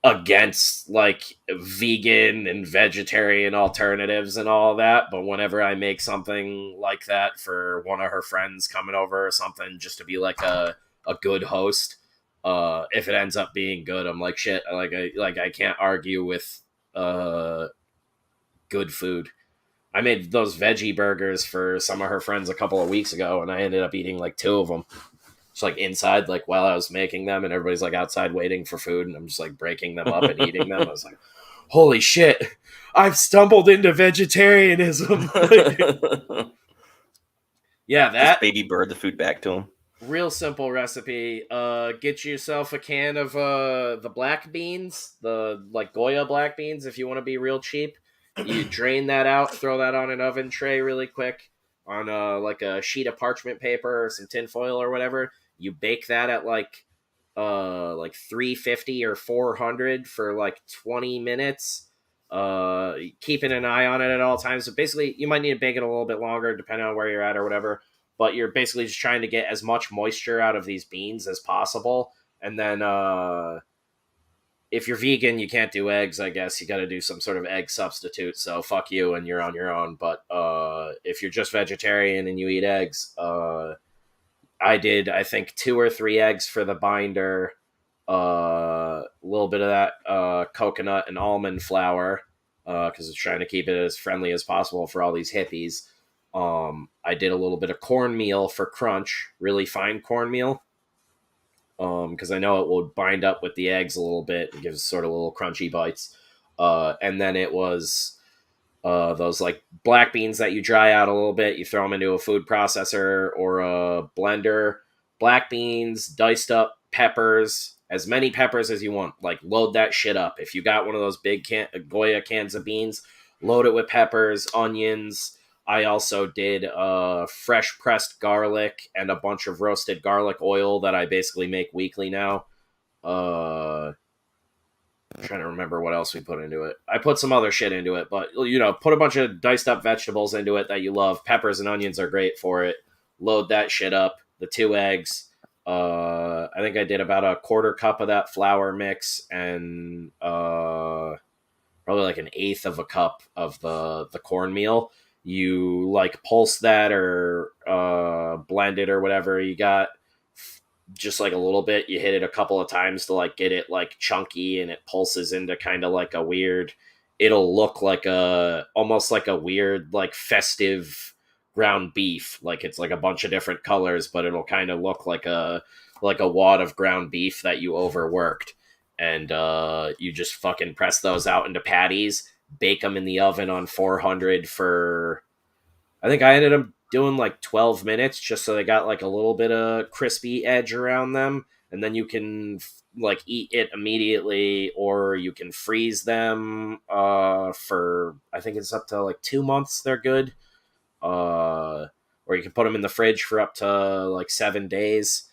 against like vegan and vegetarian alternatives and all that, but whenever I make something like that for one of her friends coming over or something, just to be like a good host, if it ends up being good, I'm like shit, I can't argue with good food. I made those veggie burgers for some of her friends a couple of weeks ago, and I ended up eating like 2 of them. Just like inside, like while I was making them, and everybody's like outside waiting for food, and I'm just like breaking them up and eating them. I was like, holy shit, I've stumbled into vegetarianism. Yeah, Just that baby bird the food back to him. real simple recipe. Get yourself a can of the black beans, the like Goya black beans, if you want to be real cheap. You drain that out, throw that on an oven tray really quick on like a sheet of parchment paper or some tin foil or whatever. You bake that at like 350 or 400 for like 20 minutes. Keeping an eye on it at all times. So basically, you might need to bake it a little bit longer depending on where you're at or whatever. But you're basically just trying to get as much moisture out of these beans as possible. And then if you're vegan, you can't do eggs, I guess. You got to do some sort of egg substitute. So fuck you and you're on your own. But if you're just vegetarian and you eat eggs, I did, I think, 2 or 3 eggs for the binder, a little bit of that coconut and almond flour, because it's trying to keep it as friendly as possible for all these hippies. I did a little bit of cornmeal for crunch, really fine cornmeal, because I know it will bind up with the eggs a little bit and gives sort of little crunchy bites. And then it was those like black beans that you dry out a little bit. You throw them into a food processor or a blender. Black beans, diced up peppers, as many peppers as you want. Like load that shit up. If you got one of those big Goya cans of beans, load it with peppers, onions. I also did fresh pressed garlic and a bunch of roasted garlic oil that I basically make weekly now. I'm trying to remember what else we put into it. I put some other shit into it, but you know, put a bunch of diced up vegetables into it that you love. Peppers and onions are great for it. Load that shit up. The 2 eggs. I think I did about a 1/4 cup of that flour mix and probably like 1/8 of a cup of the cornmeal. You like pulse that or blend it or whatever you got, just like a little bit. You hit it a couple of times to like get it like chunky, and it pulses into kind of like a weird, it'll look like almost like a weird like festive ground beef, like it's like a bunch of different colors, but it'll kind of look like a wad of ground beef that you overworked. And you just fucking press those out into patties, bake them in the oven on 400 for, I think I ended up doing like 12 minutes, just so they got like a little bit of crispy edge around them. And then you can like eat it immediately, or you can freeze them for, I think it's up to like 2 months. They're good. Or you can put them in the fridge for up to like 7 days.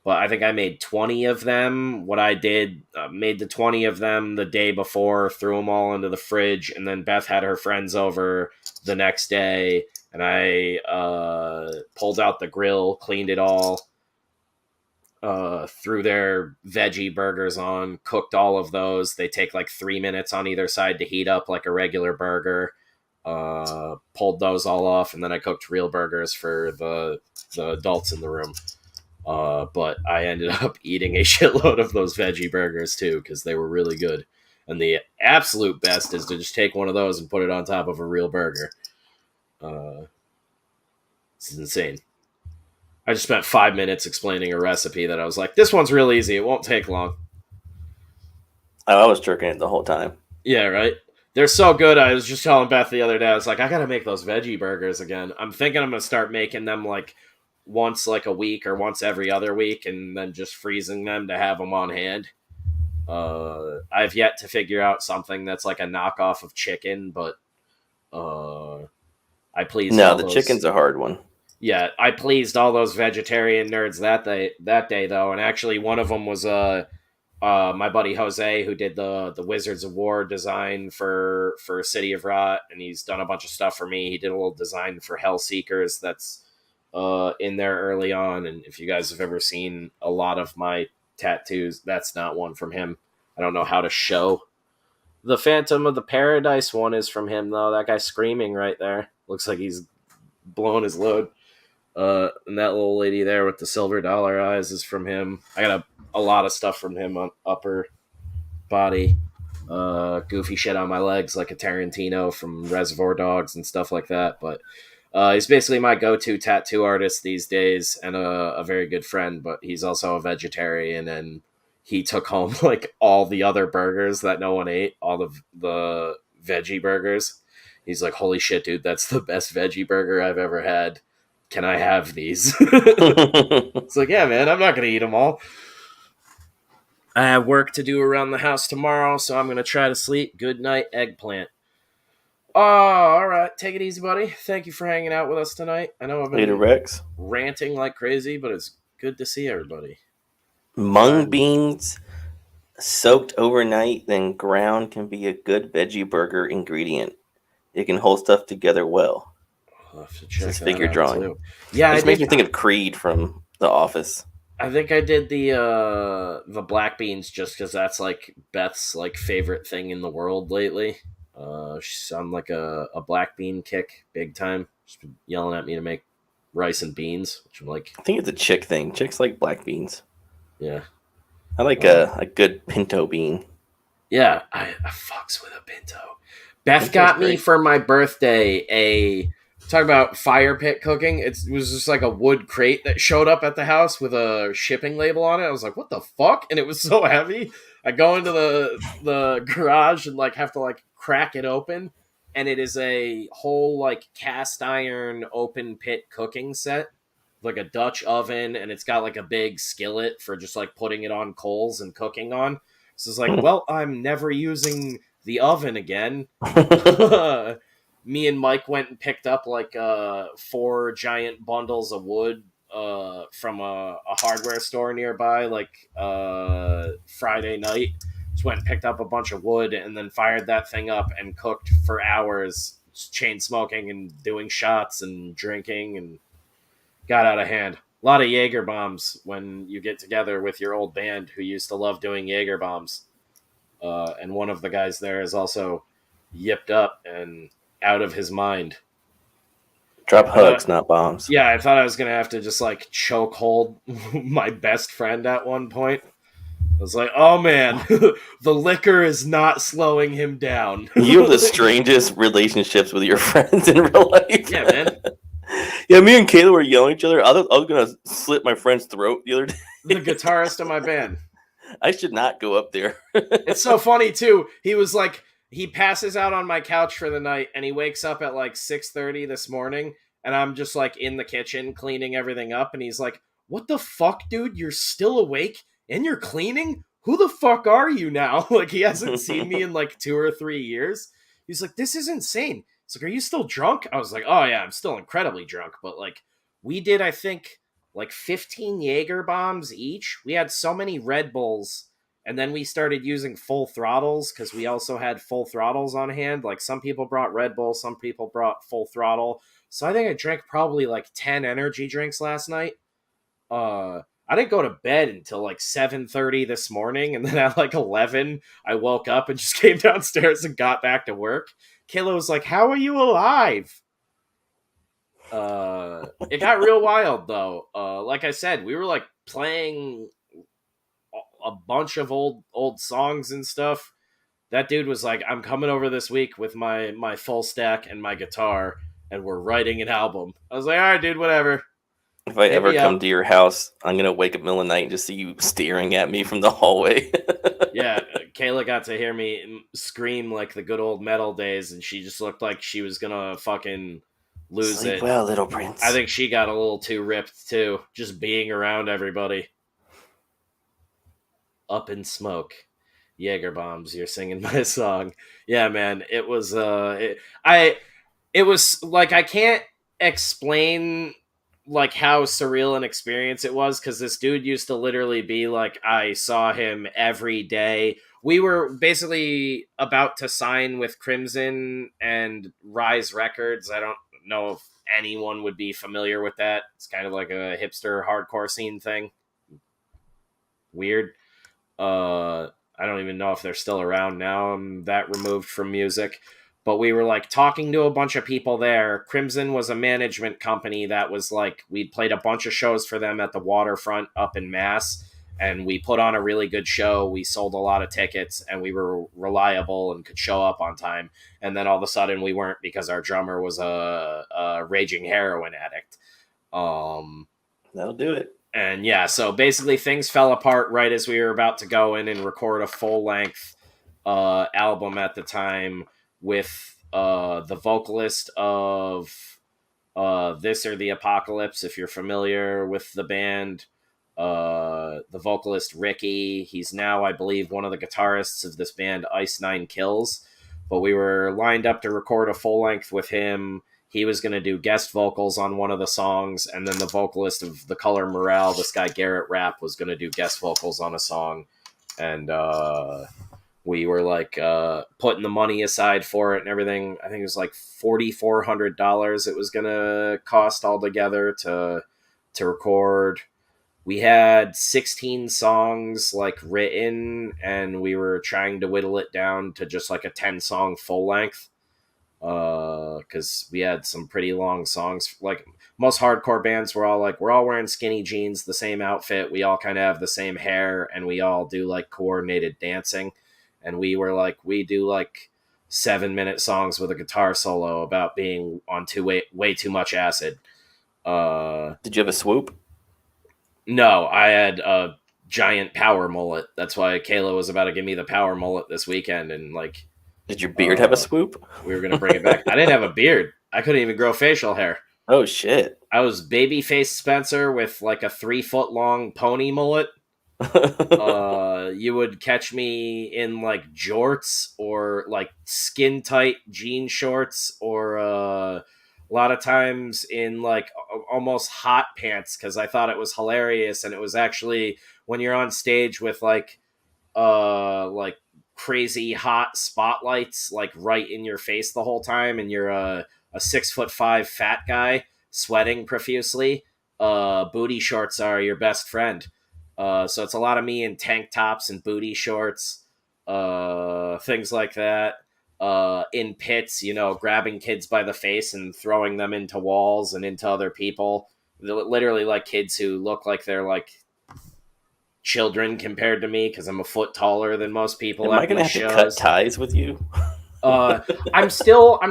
But I think I made 20 of them. What I did, made the 20 of them the day before, threw them all into the fridge, and then Beth had her friends over the next day, and I pulled out the grill, cleaned it all, threw their veggie burgers on, cooked all of those. They take like 3 minutes on either side to heat up like a regular burger. Pulled those all off, and then I cooked real burgers for the adults in the room. But I ended up eating a shitload of those veggie burgers too, because they were really good. And the absolute best is to just take one of those and put it on top of a real burger. It's insane. I just spent 5 minutes explaining a recipe that I was like, this one's real easy. It won't take long. Oh, I was jerking it the whole time. Yeah, right? They're so good. I was just telling Beth the other day, I was like, I got to make those veggie burgers again. I'm thinking I'm going to start making them like once like a week or once every other week, and then just freezing them to have them on hand. I've yet to figure out something that's like a knockoff of chicken, but I pleased No, all the those... chicken's a hard one. Yeah, I pleased all those vegetarian nerds that day though, and actually one of them was my buddy Jose, who did the Wizards of War design for City of Rot, and he's done a bunch of stuff for me. He did a little design for Hellseekers that's in there early on, and if you guys have ever seen a lot of my tattoos, that's not one from him. I don't know how to show. The Phantom of the Paradise one is from him, though. That guy screaming right there. Looks like he's blown his load. And that little lady there with the silver dollar eyes is from him. I got a lot of stuff from him on upper body. Goofy shit on my legs like a Tarantino from Reservoir Dogs and stuff like that. But he's basically my go-to tattoo artist these days, and a very good friend, but he's also a vegetarian, and he took home like all the other burgers that no one ate, all the veggie burgers. He's like, holy shit, dude, that's the best veggie burger I've ever had. Can I have these? It's like, yeah, man, I'm not going to eat them all. I have work to do around the house tomorrow, so I'm going to try to sleep. Good night, eggplant. Oh, all right. Take it easy, buddy. Thank you for hanging out with us tonight. I know I've been Later, Rex. ranting like crazy, but it's good to see everybody. Mung beans soaked overnight, then ground, can be a good veggie burger ingredient. It can hold stuff together well. I'll have to check This that figure out, drawing. too. Yeah, It makes me think of Creed from The Office. I think I did the black beans just because that's like Beth's like favorite thing in the world lately. She's on like a black bean kick big time. She's been yelling at me to make rice and beans, which I'm like, I think it's a chick thing. Chicks like black beans. yeah. I like a good pinto bean. Yeah, I fucks with a pinto. Beth got me for my birthday talk about fire pit cooking. It was just like a wood crate that showed up at the house with a shipping label on it. I was like, what the fuck? And it was so heavy. I go into the garage and like have to like crack it open. And it is a whole like cast iron open pit cooking set. Like a Dutch oven. And it's got like a big skillet for just like putting it on coals and cooking on. So it's like, well, I'm never using the oven again. Me and Mike went and picked up like 4 giant bundles of wood from a hardware store nearby, like Friday night. Just went and picked up a bunch of wood and then fired that thing up and cooked for hours, chain smoking and doing shots and drinking, and got out of hand. A lot of Jaeger bombs when you get together with your old band who used to love doing Jaeger bombs. And one of the guys there is also yipped up and out of his mind. Drop hugs, not bombs. Yeah, I thought I was going to have to just like choke hold my best friend at one point. I was like, oh man, the liquor is not slowing him down. You have the strangest relationships with your friends in real life. Yeah, man. Yeah, me and Kayla were yelling at each other. I was going to slit my friend's throat the other day. The guitarist of my band. I should not go up there. It's so funny, too. He was like, he passes out on my couch for the night, and he wakes up at like 6:30 this morning, and I'm just like in the kitchen cleaning everything up, and he's like, what the fuck, dude? You're still awake and you're cleaning? Who the fuck are you now? Like, he hasn't seen me in like 2 or 3 years. He's like, this is insane. He's like, are you still drunk? I was like, oh yeah, I'm still incredibly drunk, but like, we did, I think, like 15 Jaeger bombs each. We had so many Red Bulls. And then we started using full throttles because we also had full throttles on hand. Like some people brought Red Bull, some people brought full throttle. So I think I drank probably like 10 energy drinks last night. I didn't go to bed until like 7:30 this morning. And then at like 11, I woke up and just came downstairs and got back to work. Kayla was like, "How are you alive?" It got real wild though. Like I said, we were like playing a bunch of old songs and stuff. That dude was like, "I'm coming over this week with my full stack and my guitar, and we're writing an album." I was like, "All right, dude, whatever. If I Hit ever me come up." to your house, I'm gonna wake up middle of the night and just see you staring at me from the hallway. Yeah, Kayla got to hear me scream like the good old metal days, and she just looked like she was gonna fucking lose Sleep it. well, little prince. I think she got a little too ripped too, just being around everybody. Up in smoke, Jaeger bombs. You're singing my song. Yeah, man. It was it was like, I can't explain like how surreal an experience it was, because this dude used to literally be like, I saw him every day. We were basically about to sign with Crimson and Rise Records. I don't know if anyone would be familiar with that. It's kind of like a hipster hardcore scene thing. Weird. I don't even know if they're still around now. I'm that removed from music. But we were like talking to a bunch of people there. Crimson was a management company that was like, we'd played a bunch of shows for them at the waterfront up in Mass, and we put on a really good show. We sold a lot of tickets, and we were reliable and could show up on time. And then all of a sudden we weren't, because our drummer was a raging heroin addict. That'll do it. And yeah, so basically things fell apart right as we were about to go in and record a full-length album at the time with the vocalist of This or the Apocalypse, if you're familiar with the band. The vocalist Ricky, he's now, I believe, one of the guitarists of this band Ice Nine Kills. But we were lined up to record a full-length with him. He was going to do guest vocals on one of the songs, and then the vocalist of The Color Morale, this guy Garrett Rapp, was going to do guest vocals on a song. And we were like putting the money aside for it and everything. I think it was like $4,400 it was going to cost altogether to record. We had 16 songs like written, and we were trying to whittle it down to just like a 10-song full length. Because we had some pretty long songs. Like most hardcore bands, we're all wearing skinny jeans, the same outfit, we all kind of have the same hair, and we all do like coordinated dancing. And we were like, we do like 7-minute songs with a guitar solo about being on way too much acid. Did you have a swoop? No, I had a giant power mullet. That's why Kayla was about to give me the power mullet this weekend, and like, did your beard have a swoop? We were gonna bring it back. I didn't have a beard. I couldn't even grow facial hair. Oh shit! I was babyface Spencer with like a 3-foot long pony mullet. You would catch me in like jorts or like skin tight jean shorts, or a lot of times in like almost hot pants, because I thought it was hilarious, and it was actually when you're on stage with like crazy hot spotlights like right in your face the whole time, and you're a 6'5" fat guy sweating profusely. Booty shorts are your best friend. So it's a lot of me in tank tops and booty shorts, things like that. In pits, grabbing kids by the face and throwing them into walls and into other people. Literally like kids who look like they're like children compared to me, because I'm a foot taller than most people. Am I gonna have to cut ties with you? I'm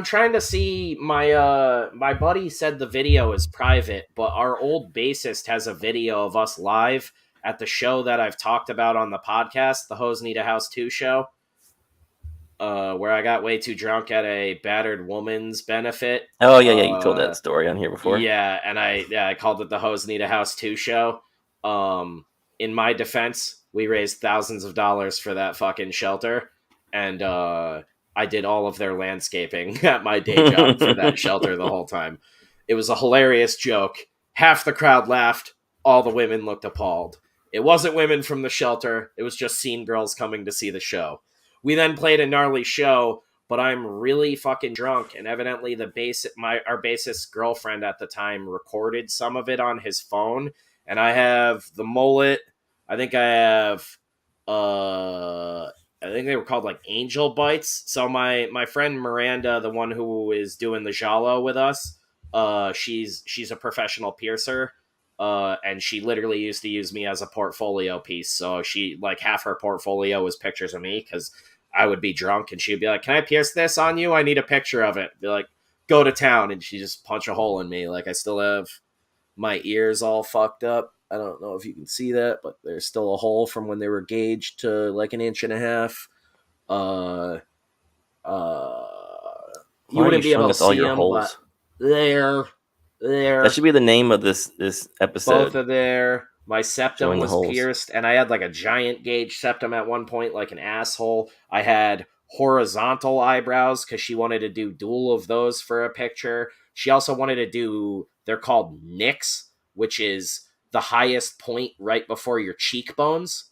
trying to see my buddy said the video is private, but our old bassist has a video of us live at the show that I've talked about on the podcast, the Hose Need a House 2 show, where I got way too drunk at a battered woman's benefit. Oh yeah, you told that story on here before. Yeah, and I called it the Hose Need a House 2 show. In my defense, we raised thousands of dollars for that fucking shelter, and I did all of their landscaping at my day job for that shelter the whole time. It was a hilarious joke. Half the crowd laughed. All the women looked appalled. It wasn't women from the shelter. It was just scene girls coming to see the show. We then played a gnarly show, but I'm really fucking drunk, and evidently our bassist's girlfriend at the time recorded some of it on his phone, and I have the mullet. I think I have I think they were called like angel bites. So my friend Miranda, the one who is doing the Jalo with us, she's a professional piercer. And she literally used to use me as a portfolio piece. So she like half her portfolio was pictures of me because I would be drunk and she'd be like, "Can I pierce this on you? I need a picture of it." Be like, "Go to town," and she just punch a hole in me. Like I still have my ears all fucked up. I don't know if you can see that, but there's still a hole from when they were gauged to like an inch and a half. Uh, uh, you Why are you wouldn't be showing able to us all see your them, but holes? there, That there, should be the name of this both episode. are there. My septum Showing the was holes. pierced, and I had like a giant gauge septum at one point, like an asshole. I had horizontal eyebrows because she wanted to do dual of those for a picture. She also wanted to do, they're called nicks, which is the highest point right before your cheekbones.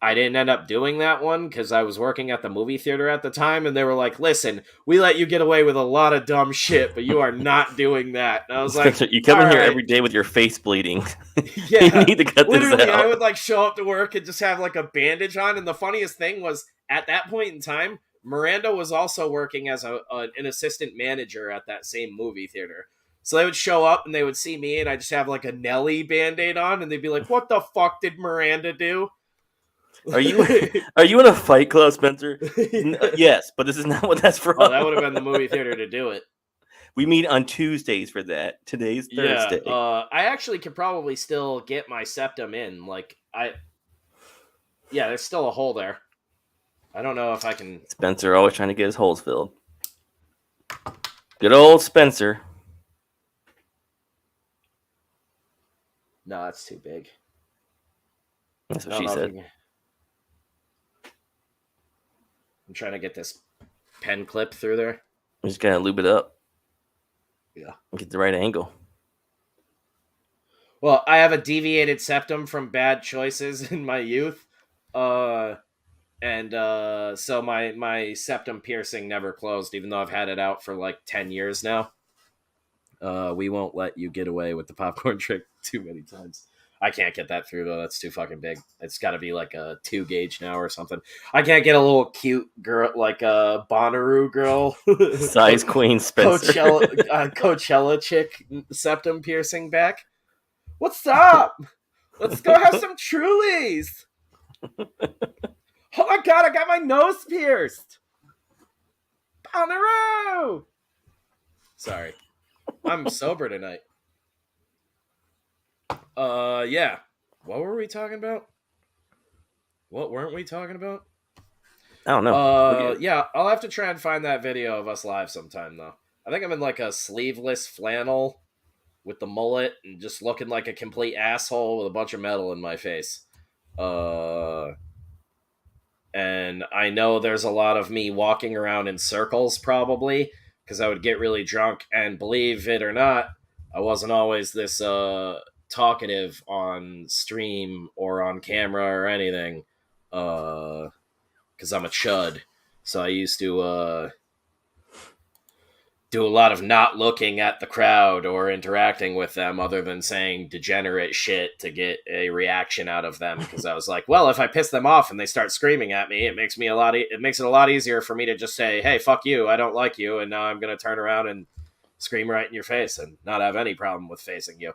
I didn't end up doing that one because I was working at the movie theater at the time, and they were like, "Listen, we let you get away with a lot of dumb shit, but you are not doing that." And I was like, Spencer, you come "All in here right." every day with your face bleeding. You Yeah, need to cut this literally, I out. would like show up to work and just have like a bandage on. And the funniest thing was, at that point in time, Miranda was also working as an assistant manager at that same movie theater. So they would show up and they would see me, and I just have like a Nelly band-aid on, and they'd be like, "What the fuck did Miranda do?" Are you are you in a fight club, Spencer? Yes, but this is not what that's from. Oh, that would have been the movie theater to do it. We meet on Tuesdays for that. Today's Yeah, Thursday. I actually could probably still get my septum in. Yeah, there's still a hole there. I don't know if I can. Spencer always trying to get his holes filled. Good old Spencer. No, that's too big. That's I what don't she know if said. we can. I'm trying to get this pen clip through there. We just gotta lube it up. Yeah. Get the right angle. Well, I have a deviated septum from bad choices in my youth. So my septum piercing never closed, even though I've had it out for like 10 years now. We won't let you get away with the popcorn trick too many times. I can't get that through though. That's too fucking big. It's got to be like a 2 gauge now or something. I can't get a little cute girl like a Bonnaroo girl, Size queen Spencer. Coachella chick septum piercing back. What's up? Let's go have some Trulies. Oh my god, I got my nose pierced. Bonnaroo. Sorry, I'm sober tonight. Yeah. What were we talking about? What weren't we talking about? I don't know. Yeah, I'll have to try and find that video of us live sometime, though. I think I'm in like a sleeveless flannel with the mullet and just looking like a complete asshole with a bunch of metal in my face. And I know there's a lot of me walking around in circles, probably, because I would get really drunk. And believe it or not, I wasn't always this talkative on stream or on camera or anything, because I'm a chud. So I used to do a lot of not looking at the crowd or interacting with them other than saying degenerate shit to get a reaction out of them, because I was like, well, if I piss them off and they start screaming at me, it makes it a lot easier for me to just say, hey, fuck you, I don't like you, and now I'm going to turn around and scream right in your face and not have any problem with facing you.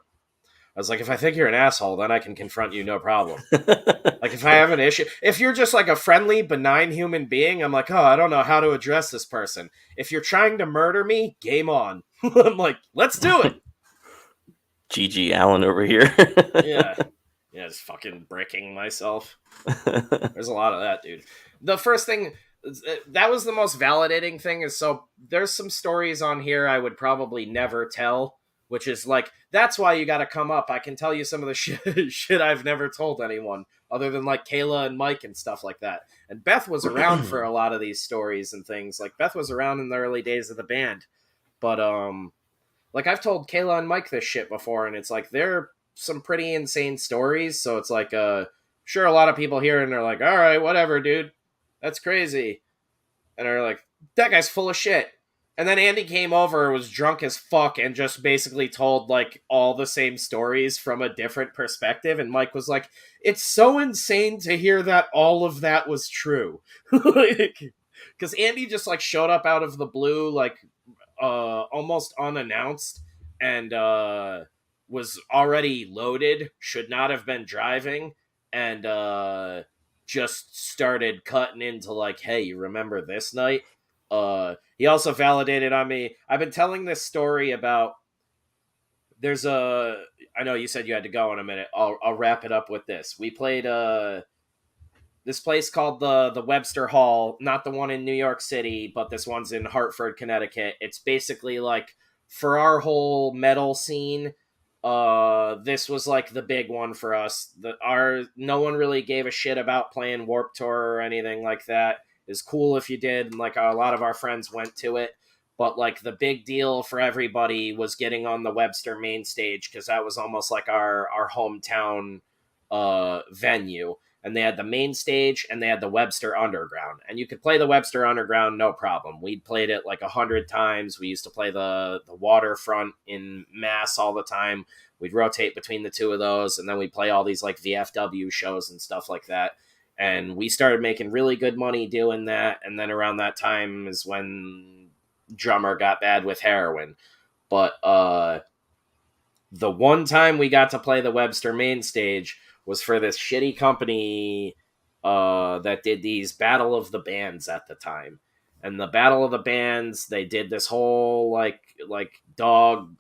I was like, if I think you're an asshole, then I can confront you, no problem. Like, if I have an issue, if you're just like a friendly, benign human being, I'm like, oh, I don't know how to address this person. If you're trying to murder me, game on. I'm like, let's do it. GG Allen over here. Yeah, just fucking bricking myself. There's a lot of that, dude. The first thing, that was the most validating thing, is so there's some stories on here I would probably never tell, which is like, that's why you got to come up. I can tell you some of the shit I've never told anyone, other than like Kayla and Mike and stuff like that. And Beth was around for a lot of these stories and things. Like, Beth was around in the early days of the band. But, like, I've told Kayla and Mike this shit before, and it's like, they're some pretty insane stories. So it's like, sure, a lot of people hear it and they're like, all right, whatever, dude. That's crazy. And they're like, that guy's full of shit. And then Andy came over, was drunk as fuck, and just basically told like all the same stories from a different perspective. And Mike was like, "It's so insane to hear that all of that was true." Because Andy just like showed up out of the blue, like almost unannounced, and was already loaded, should not have been driving, and just started cutting into like, "Hey, you remember this night?" He also validated on me. I've been telling this story about. There's a. I know you said you had to go in a minute. I'll wrap it up with this. We played this place called the Webster Hall, not the one in New York City, but this one's in Hartford, Connecticut. It's basically like for our whole metal scene. This was like the big one for us. No one really gave a shit about playing Warped Tour or anything like that. It's cool if you did, and like a lot of our friends went to it. But like the big deal for everybody was getting on the Webster main stage, because that was almost like our hometown venue. And they had the main stage and they had the Webster Underground. And you could play the Webster Underground, no problem. We'd played it like 100 times. We used to play the waterfront in Mass all the time. We'd rotate between the two of those, and then we'd play all these like VFW shows and stuff like that. And we started making really good money doing that. And then around that time is when drummer got bad with heroin. But the one time we got to play the Webster main stage was for this shitty company that did these Battle of the Bands at the time. And the Battle of the Bands, they did this whole like dog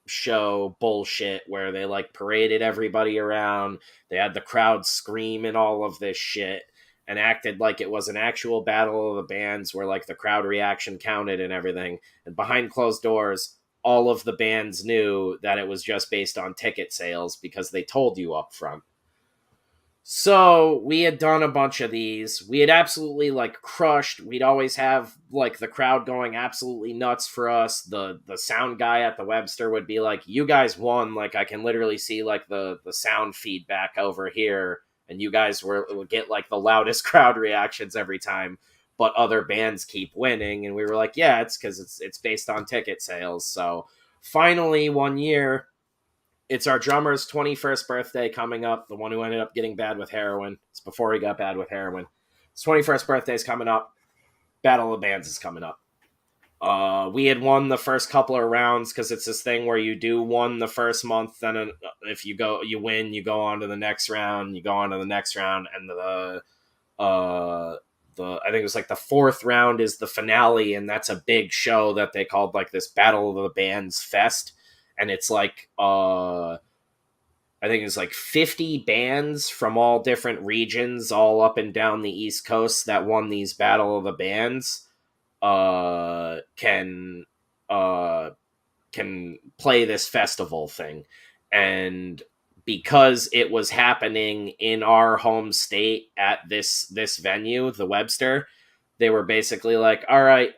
show bullshit where they like paraded everybody around. They had the crowd scream and all of this shit, and acted like it was an actual Battle of the Bands where like the crowd reaction counted and everything. And behind closed doors, all of the bands knew that it was just based on ticket sales because they told you up front. So we had done a bunch of these. We had absolutely like crushed. We'd always have like the crowd going absolutely nuts for us. The sound guy at the Webster would be like, "You guys won." Like I can literally see like the sound feedback over here, and you guys would get like the loudest crowd reactions every time. But other bands keep winning, and we were like, "Yeah, it's because it's based on ticket sales." So finally, one year, it's our drummer's 21st birthday coming up, the one who ended up getting bad with heroin. It's before he got bad with heroin. His 21st birthday is coming up. Battle of Bands is coming up. We had won the first couple of rounds because it's this thing where you do one the first month, then if you win, you go on to the next round, you go on to the next round, and the I think it was like the fourth round is the finale, and that's a big show that they called like this Battle of the Bands Fest. And it's like I think it's like 50 bands from all different regions, all up and down the East Coast, that won these Battle of the Bands. Can play this festival thing. And because it was happening in our home state at this venue, the Webster, they were basically like, "All right,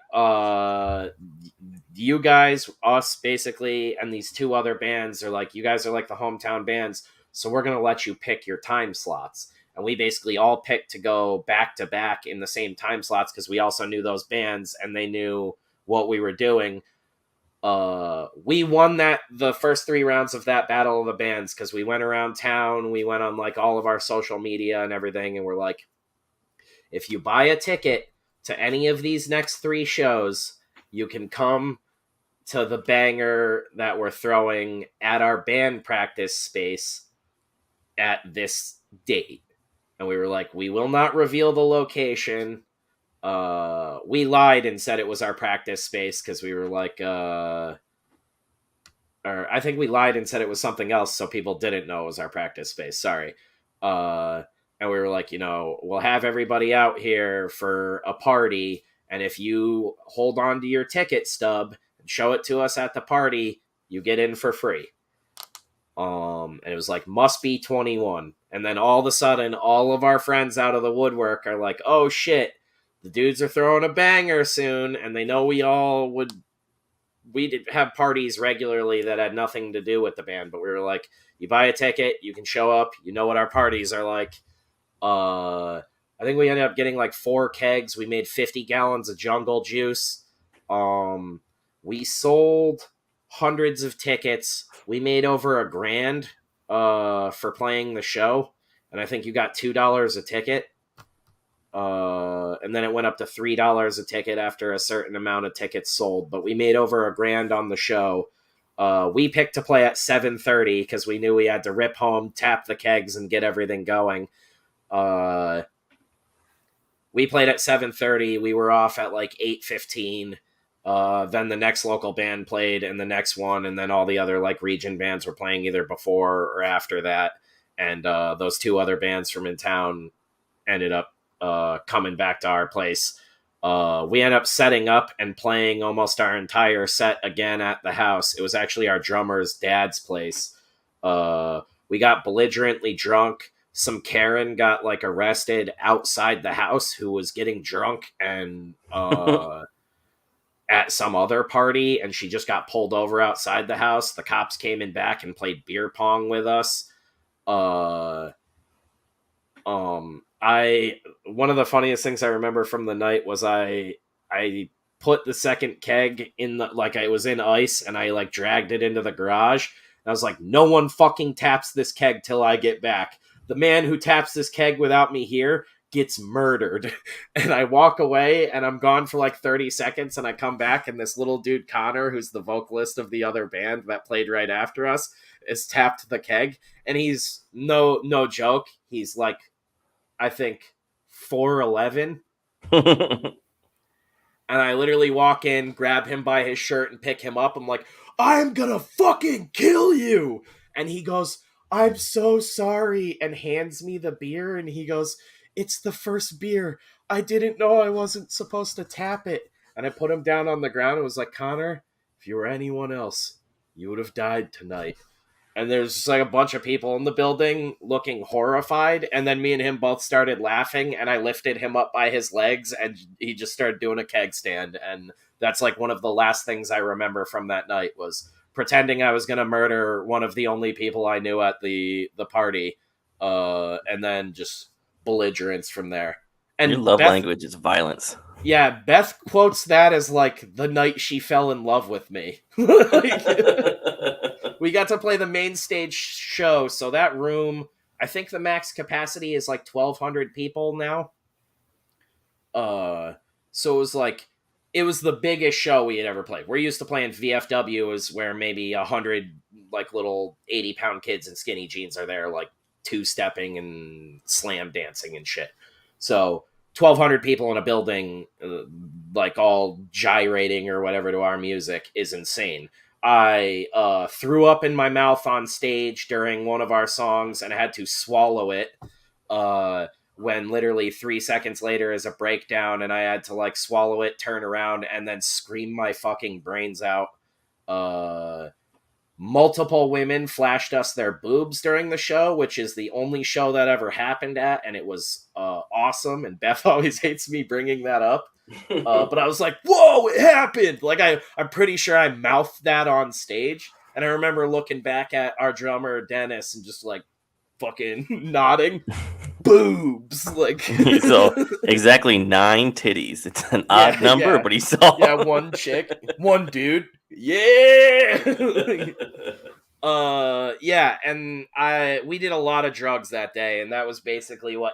you guys, us basically, and these two other bands are like, you guys are like the hometown bands, so we're going to let you pick your time slots." And we basically all picked to go back to back in the same time slots because we also knew those bands and they knew what we were doing. We won the first 3 rounds of that Battle of the Bands because we went around town, we went on like all of our social media and everything, and we're like, if you buy a ticket to any of these next 3 shows, you can come to the banger that we're throwing at our band practice space at this date. And we were like, we will not reveal the location. We lied and said it was our practice space because we were like, or I think we lied and said it was something else so people didn't know it was our practice space. Sorry. And we were like, we'll have everybody out here for a party, and if you hold on to your ticket stub and show it to us at the party, you get in for free. And it was like, must be 21. And then all of a sudden, all of our friends out of the woodwork are like, "Oh shit, the dudes are throwing a banger soon," and they know we did have parties regularly that had nothing to do with the band, but we were like, you buy a ticket, you can show up, you know what our parties are like. I think we ended up getting like 4 kegs. We made 50 gallons of jungle juice. We sold hundreds of tickets. We made over $1,000 for playing the show, and I think you got $2 a ticket. And then it went up to $3 a ticket after a certain amount of tickets sold. But we made over $1,000 on the show. We picked to play at 7:30 because we knew we had to rip home, tap the kegs, and get everything going. We played at 7:30. We were off at like 8:15. Then the next local band played, and the next one, and then all the other like region bands were playing either before or after that. And those two other bands from in town ended up coming back to our place. We ended up setting up and playing almost our entire set again at the house. It was actually our drummer's dad's place. We got belligerently drunk. Some Karen got like arrested outside the house who was getting drunk and at some other party, and she just got pulled over outside the house. The cops came in back and played beer pong with us. One of the funniest things I remember from the night was I put the second keg in the, like, I was in ice, and I like dragged it into the garage. And I was like, no one fucking taps this keg till I get back. The man who taps this keg without me here gets murdered. And I walk away, and I'm gone for like 30 seconds, and I come back, and this little dude Connor, who's the vocalist of the other band that played right after us, is tapped the keg, and he's no joke. He's like, I think 4'11". And I literally walk in, grab him by his shirt, and pick him up. I'm like, I'm gonna fucking kill you. And he goes, I'm so sorry, and hands me the beer, and he goes, it's the first beer. I didn't know I wasn't supposed to tap it. And I put him down on the ground and was like, Connor, if you were anyone else, you would have died tonight. And there's just like a bunch of people in the building looking horrified. And then me and him both started laughing, and I lifted him up by his legs, and he just started doing a keg stand. And that's like one of the last things I remember from that night, was pretending I was going to murder one of the only people I knew at the party. And then just belligerence from there. And your love Beth, language is violence. yeah, Beth quotes that as like the night she fell in love with me. Like, we got to play the main stage show, so that room, I think the max capacity is like 1,200 people now. So it was like, it was the biggest show we had ever played. We're used to playing VFW, is where maybe 100 like little 80-pound kids in skinny jeans are there, like two-stepping and slam dancing and shit. So 1,200 people in a building, like all gyrating or whatever to our music, is insane. I threw up in my mouth on stage during one of our songs and had to swallow it when literally 3 seconds later is a breakdown, and I had to like swallow it, turn around, and then scream my fucking brains out. Multiple women flashed us their boobs during the show, which is the only show that ever happened at, and it was awesome, and Beth always hates me bringing that up. But I was like, whoa, it happened! Like, I'm pretty sure I mouthed that on stage, and I remember looking back at our drummer, Dennis, and just, like, fucking nodding. Boobs! Like, So, exactly 9 titties. It's an odd number, but he saw. Yeah, one chick, one dude. Yeah! Yeah, and we did a lot of drugs that day, and that was basically what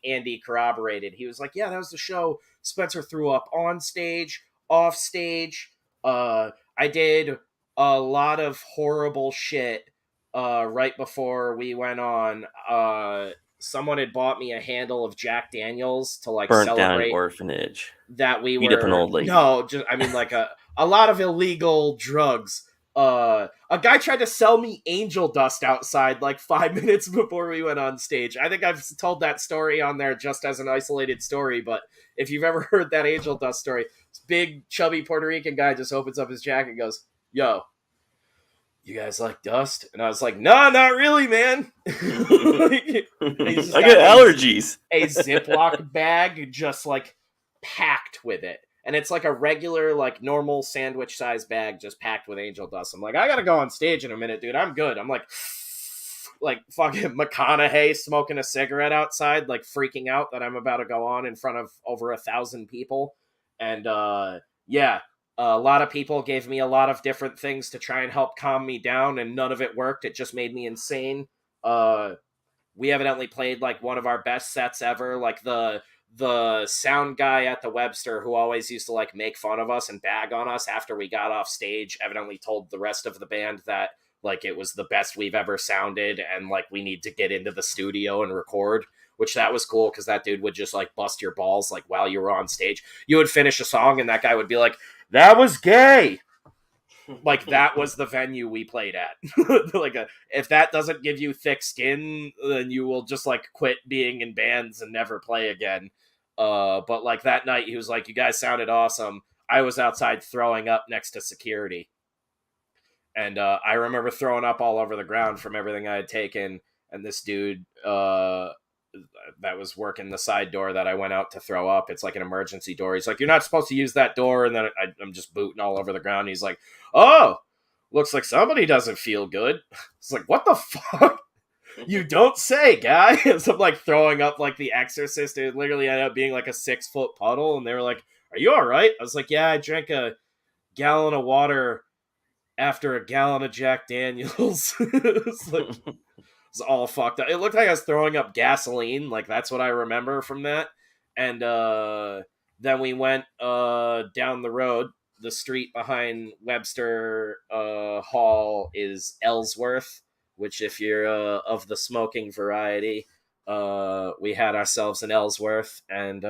Andy corroborated. He was like, yeah, that was the show. Spencer threw up on stage, off stage. I did a lot of horrible shit right before we went on. Someone had bought me a handle of Jack Daniels to like burnt celebrate down an orphanage. that we Beat were up an old lady. No, just I mean like a lot of illegal drugs. A guy tried to sell me angel dust outside like 5 minutes before we went on stage. I think I've told that story on there just as an isolated story, but if you've ever heard that angel dust story, this big chubby Puerto Rican guy just opens up his jacket and goes, yo, you guys like dust? And I was like, no, not really, man. I got allergies. A Ziploc bag just like packed with it. And it's like a regular, like normal sandwich size bag just packed with angel dust. I'm like, I gotta go on stage in a minute, dude. I'm good. I'm like fucking McConaughey smoking a cigarette outside, like freaking out that I'm about to go on in front of over 1,000 people. And yeah, A lot of people gave me a lot of different things to try and help calm me down, and none of it worked. It just made me insane. We evidently played like one of our best sets ever. Like the sound guy at the Webster, who always used to like make fun of us and bag on us after we got off stage, evidently told the rest of the band that like it was the best we've ever sounded, and like we need to get into the studio and record. Which that was cool, because that dude would just like bust your balls like while you were on stage. You would finish a song and that guy would be like, "That was gay." Like that was the venue we played at. Like if that doesn't give you thick skin, then you will just like quit being in bands and never play again. But like that night he was like, "You guys sounded awesome." I was outside throwing up next to security, and I remember throwing up all over the ground from everything I had taken. And this dude that was working the side door that I went out to throw up, it's like an emergency door, he's like, "You're not supposed to use that door." And then I'm just booting all over the ground. He's like, "Oh, looks like somebody doesn't feel good." It's like, what the fuck? You don't say, guy. So I'm like throwing up like The Exorcist. It literally ended up being like a 6-foot puddle, and they were like, "Are you all right?" I was like, "Yeah, I drank a gallon of water after a gallon of Jack Daniels." It's like, it's all fucked up. It looked like I was throwing up gasoline. Like that's what I remember from that. And then we went down the road. The street behind Webster Hall is Ellsworth, which if you're of the smoking variety, we had ourselves an Ellsworth, and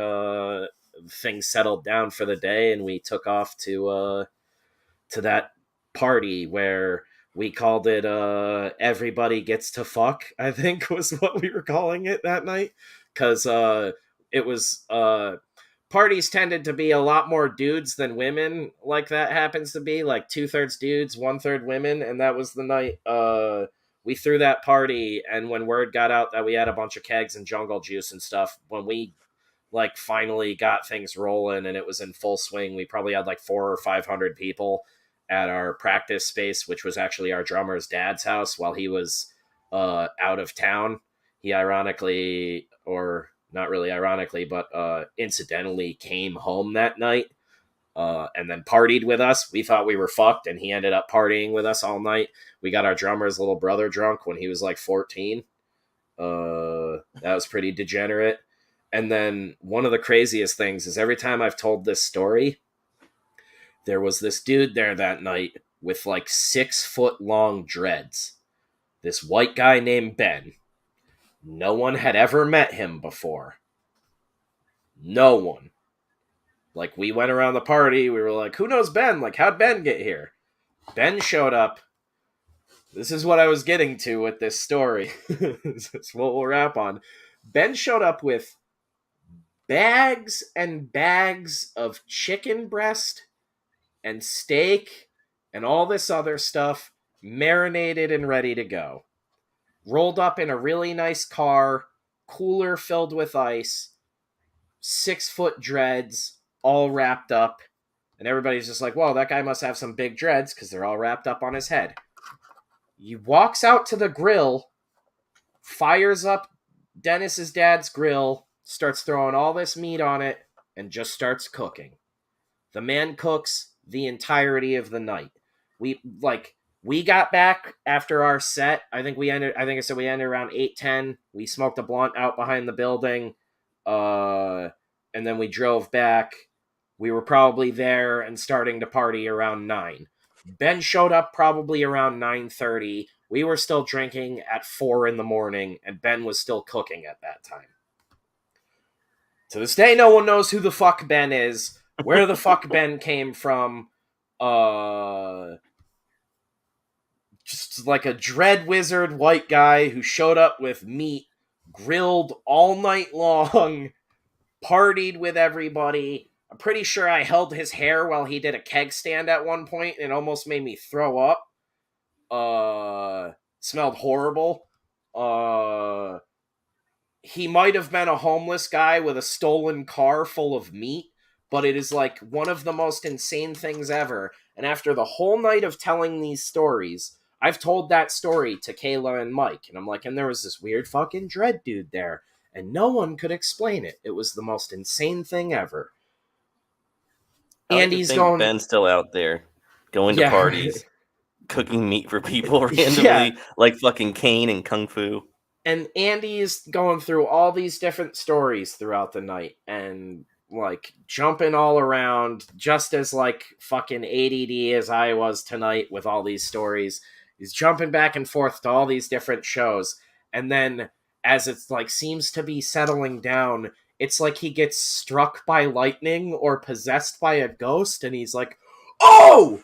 things settled down for the day, and we took off to that party where we called it Everybody Gets to Fuck, I think was what we were calling it that night. Because it was parties tended to be a lot more dudes than women, like that happens to be, like 2/3 dudes, 1/3 women. And that was the night we threw that party. And when word got out that we had a bunch of kegs and jungle juice and stuff, when we like finally got things rolling and it was in full swing, we probably had like 400 or 500 people at our practice space, which was actually our drummer's dad's house while he was out of town. He ironically, or not really ironically, but incidentally came home that night and then partied with us. We thought we were fucked, and he ended up partying with us all night. We got our drummer's little brother drunk when he was like 14. That was pretty degenerate. And then one of the craziest things is every time I've told this story, there was this dude there that night with like 6-foot long dreads. This white guy named Ben. No one had ever met him before. No one. Like, we went around the party, we were like, "Who knows Ben? Like, how'd Ben get here?" Ben showed up. This is what I was getting to with this story. This is what we'll wrap on. Ben showed up with bags and bags of chicken breast and steak and all this other stuff, marinated and ready to go. Rolled up in a really nice car, cooler filled with ice, 6-foot dreads, all wrapped up. And everybody's just like, "Whoa, that guy must have some big dreads," because they're all wrapped up on his head. He walks out to the grill, fires up Dennis's dad's grill, starts throwing all this meat on it, and just starts cooking. The man cooks the entirety of the night. We got back after our set. I think I said we ended around 8:10. We smoked a blunt out behind the building. And then we drove back. We were probably there and starting to party around 9. Ben showed up probably around 9:30. We were still drinking at 4 in the morning, and Ben was still cooking at that time. To this day, no one knows who the fuck Ben is, where the fuck Ben came from. Just like a dread wizard white guy who showed up with meat, grilled all night long, partied with everybody. I'm pretty sure I held his hair while he did a keg stand at one point, and it almost made me throw up. Smelled horrible. He might have been a homeless guy with a stolen car full of meat, but it is like one of the most insane things ever. And after the whole night of telling these stories, I've told that story to Kayla and Mike, and I'm like, and there was this weird fucking dread dude there, and no one could explain it. It was the most insane thing ever. I like to Andy's think going. Ben's still out there, going to parties, cooking meat for people randomly, like fucking Kane and Kung Fu. And Andy is going through all these different stories throughout the night and like jumping all around, just as like fucking ADD as I was tonight with all these stories. He's jumping back and forth to all these different shows. And then as it's like seems to be settling down, it's like he gets struck by lightning or possessed by a ghost, and he's like, "Oh!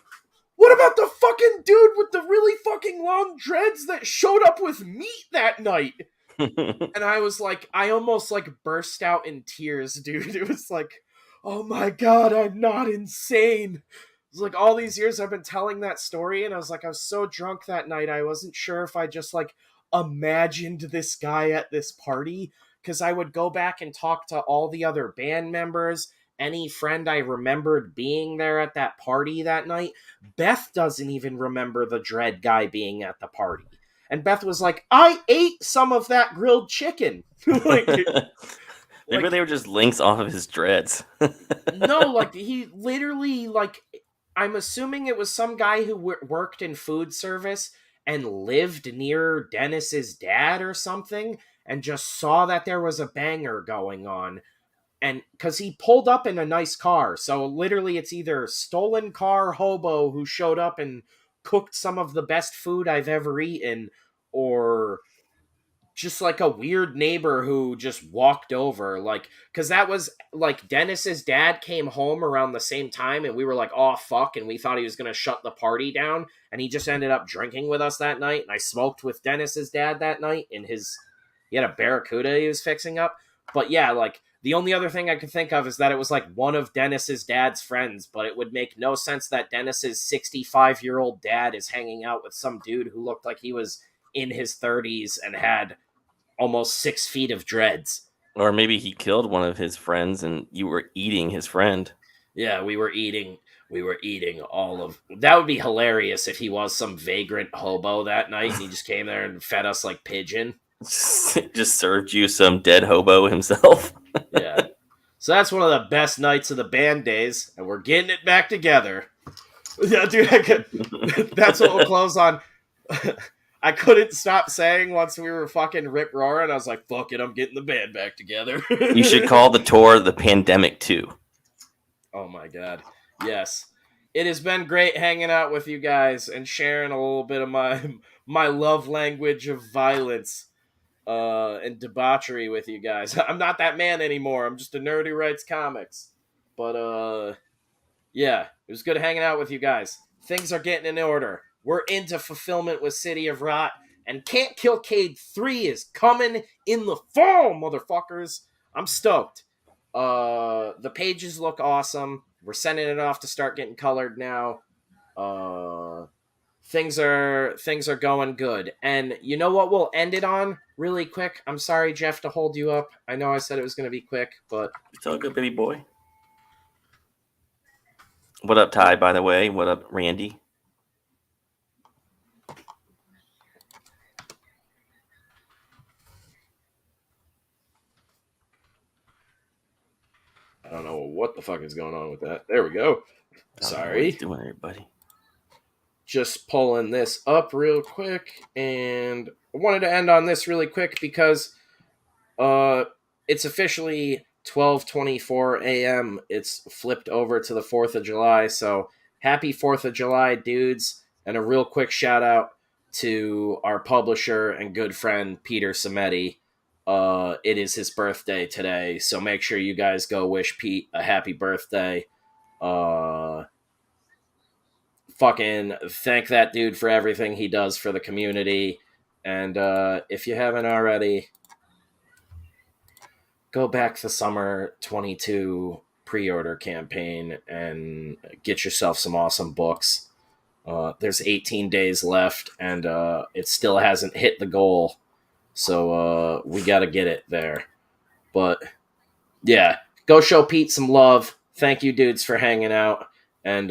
What about the fucking dude with the really fucking long dreads that showed up with meat that night?" And I was like, I almost like burst out in tears, dude. It was like, oh my god, I'm not insane. It was like all these years I've been telling that story, and I was like, I was so drunk that night, I wasn't sure if I just like imagined this guy at this party, because I would go back and talk to all the other band members, any friend I remembered being there at that party that night. Beth doesn't even remember the dread guy being at the party. And Beth was like, I ate some of that grilled chicken. Maybe they were just links off of his dreads. No, like he literally, like, I'm assuming it was some guy who worked in food service and lived near Dennis's dad or something, and just saw that there was a banger going on. And because he pulled up in a nice car, so literally it's either stolen car hobo who showed up and cooked some of the best food I've ever eaten, or just like a weird neighbor who just walked over. Like, because that was like Dennis's dad came home around the same time, and we were like, oh fuck, and we thought he was gonna shut the party down, and he just ended up drinking with us that night. And I smoked with Dennis's dad that night in his, he had a Barracuda he was fixing up. But yeah, like the only other thing I could think of is that it was like one of Dennis's dad's friends, but it would make no sense that Dennis's 65-year-old dad is hanging out with some dude who looked like he was in his 30s and had almost 6 feet of dreads. Or maybe he killed one of his friends and you were eating his friend. Yeah, we were eating all of... That would be hilarious if he was some vagrant hobo that night and he just came there and fed us like pigeon. Just served you some dead hobo himself. Yeah. So that's one of the best nights of the band days, and we're getting it back together. Yeah, dude, that's what we'll close on. I couldn't stop saying once we were fucking rip roaring, I was like, fuck it, I'm getting the band back together. You should call the tour the Pandemic 2. Oh my god. Yes. It has been great hanging out with you guys and sharing a little bit of my love language of violence and debauchery with you guys. I'm not that man anymore. I'm just a nerd who writes comics. But yeah, it was good hanging out with you guys. Things are getting in order. We're into fulfillment with City of Rot, and Can't Kill Cade 3 is coming in the fall, motherfuckers. I'm stoked. The pages look awesome. We're sending it off to start getting colored now. Things are going good. And you know what we'll end it on really quick? I'm sorry, Jeff, to hold you up. I know I said it was going to be quick, but... It's all good, baby boy. What up, Ty, by the way? What up, Randy? I don't know what the fuck is going on with that. There we go. Sorry. What are you doing, everybody? Just pulling this up real quick, and I wanted to end on this really quick because it's officially 12:24 a.m. It's flipped over to the 4th of July, so happy 4th of July, dudes, and a real quick shout out to our publisher and good friend, Peter Cimetti. It is his birthday today, so make sure you guys go wish Pete a happy birthday. Fucking thank that dude for everything he does for the community. And if you haven't already, go back the summer 22 pre-order campaign and get yourself some awesome books. There's 18 days left, and it still hasn't hit the goal. So we got to get it there. But yeah, go show Pete some love. Thank you, dudes, for hanging out. And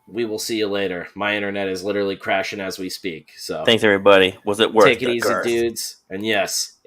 we will see you later. My internet is literally crashing as we speak. So thanks, everybody. Was it worth it? Take it easy, dudes. And yes,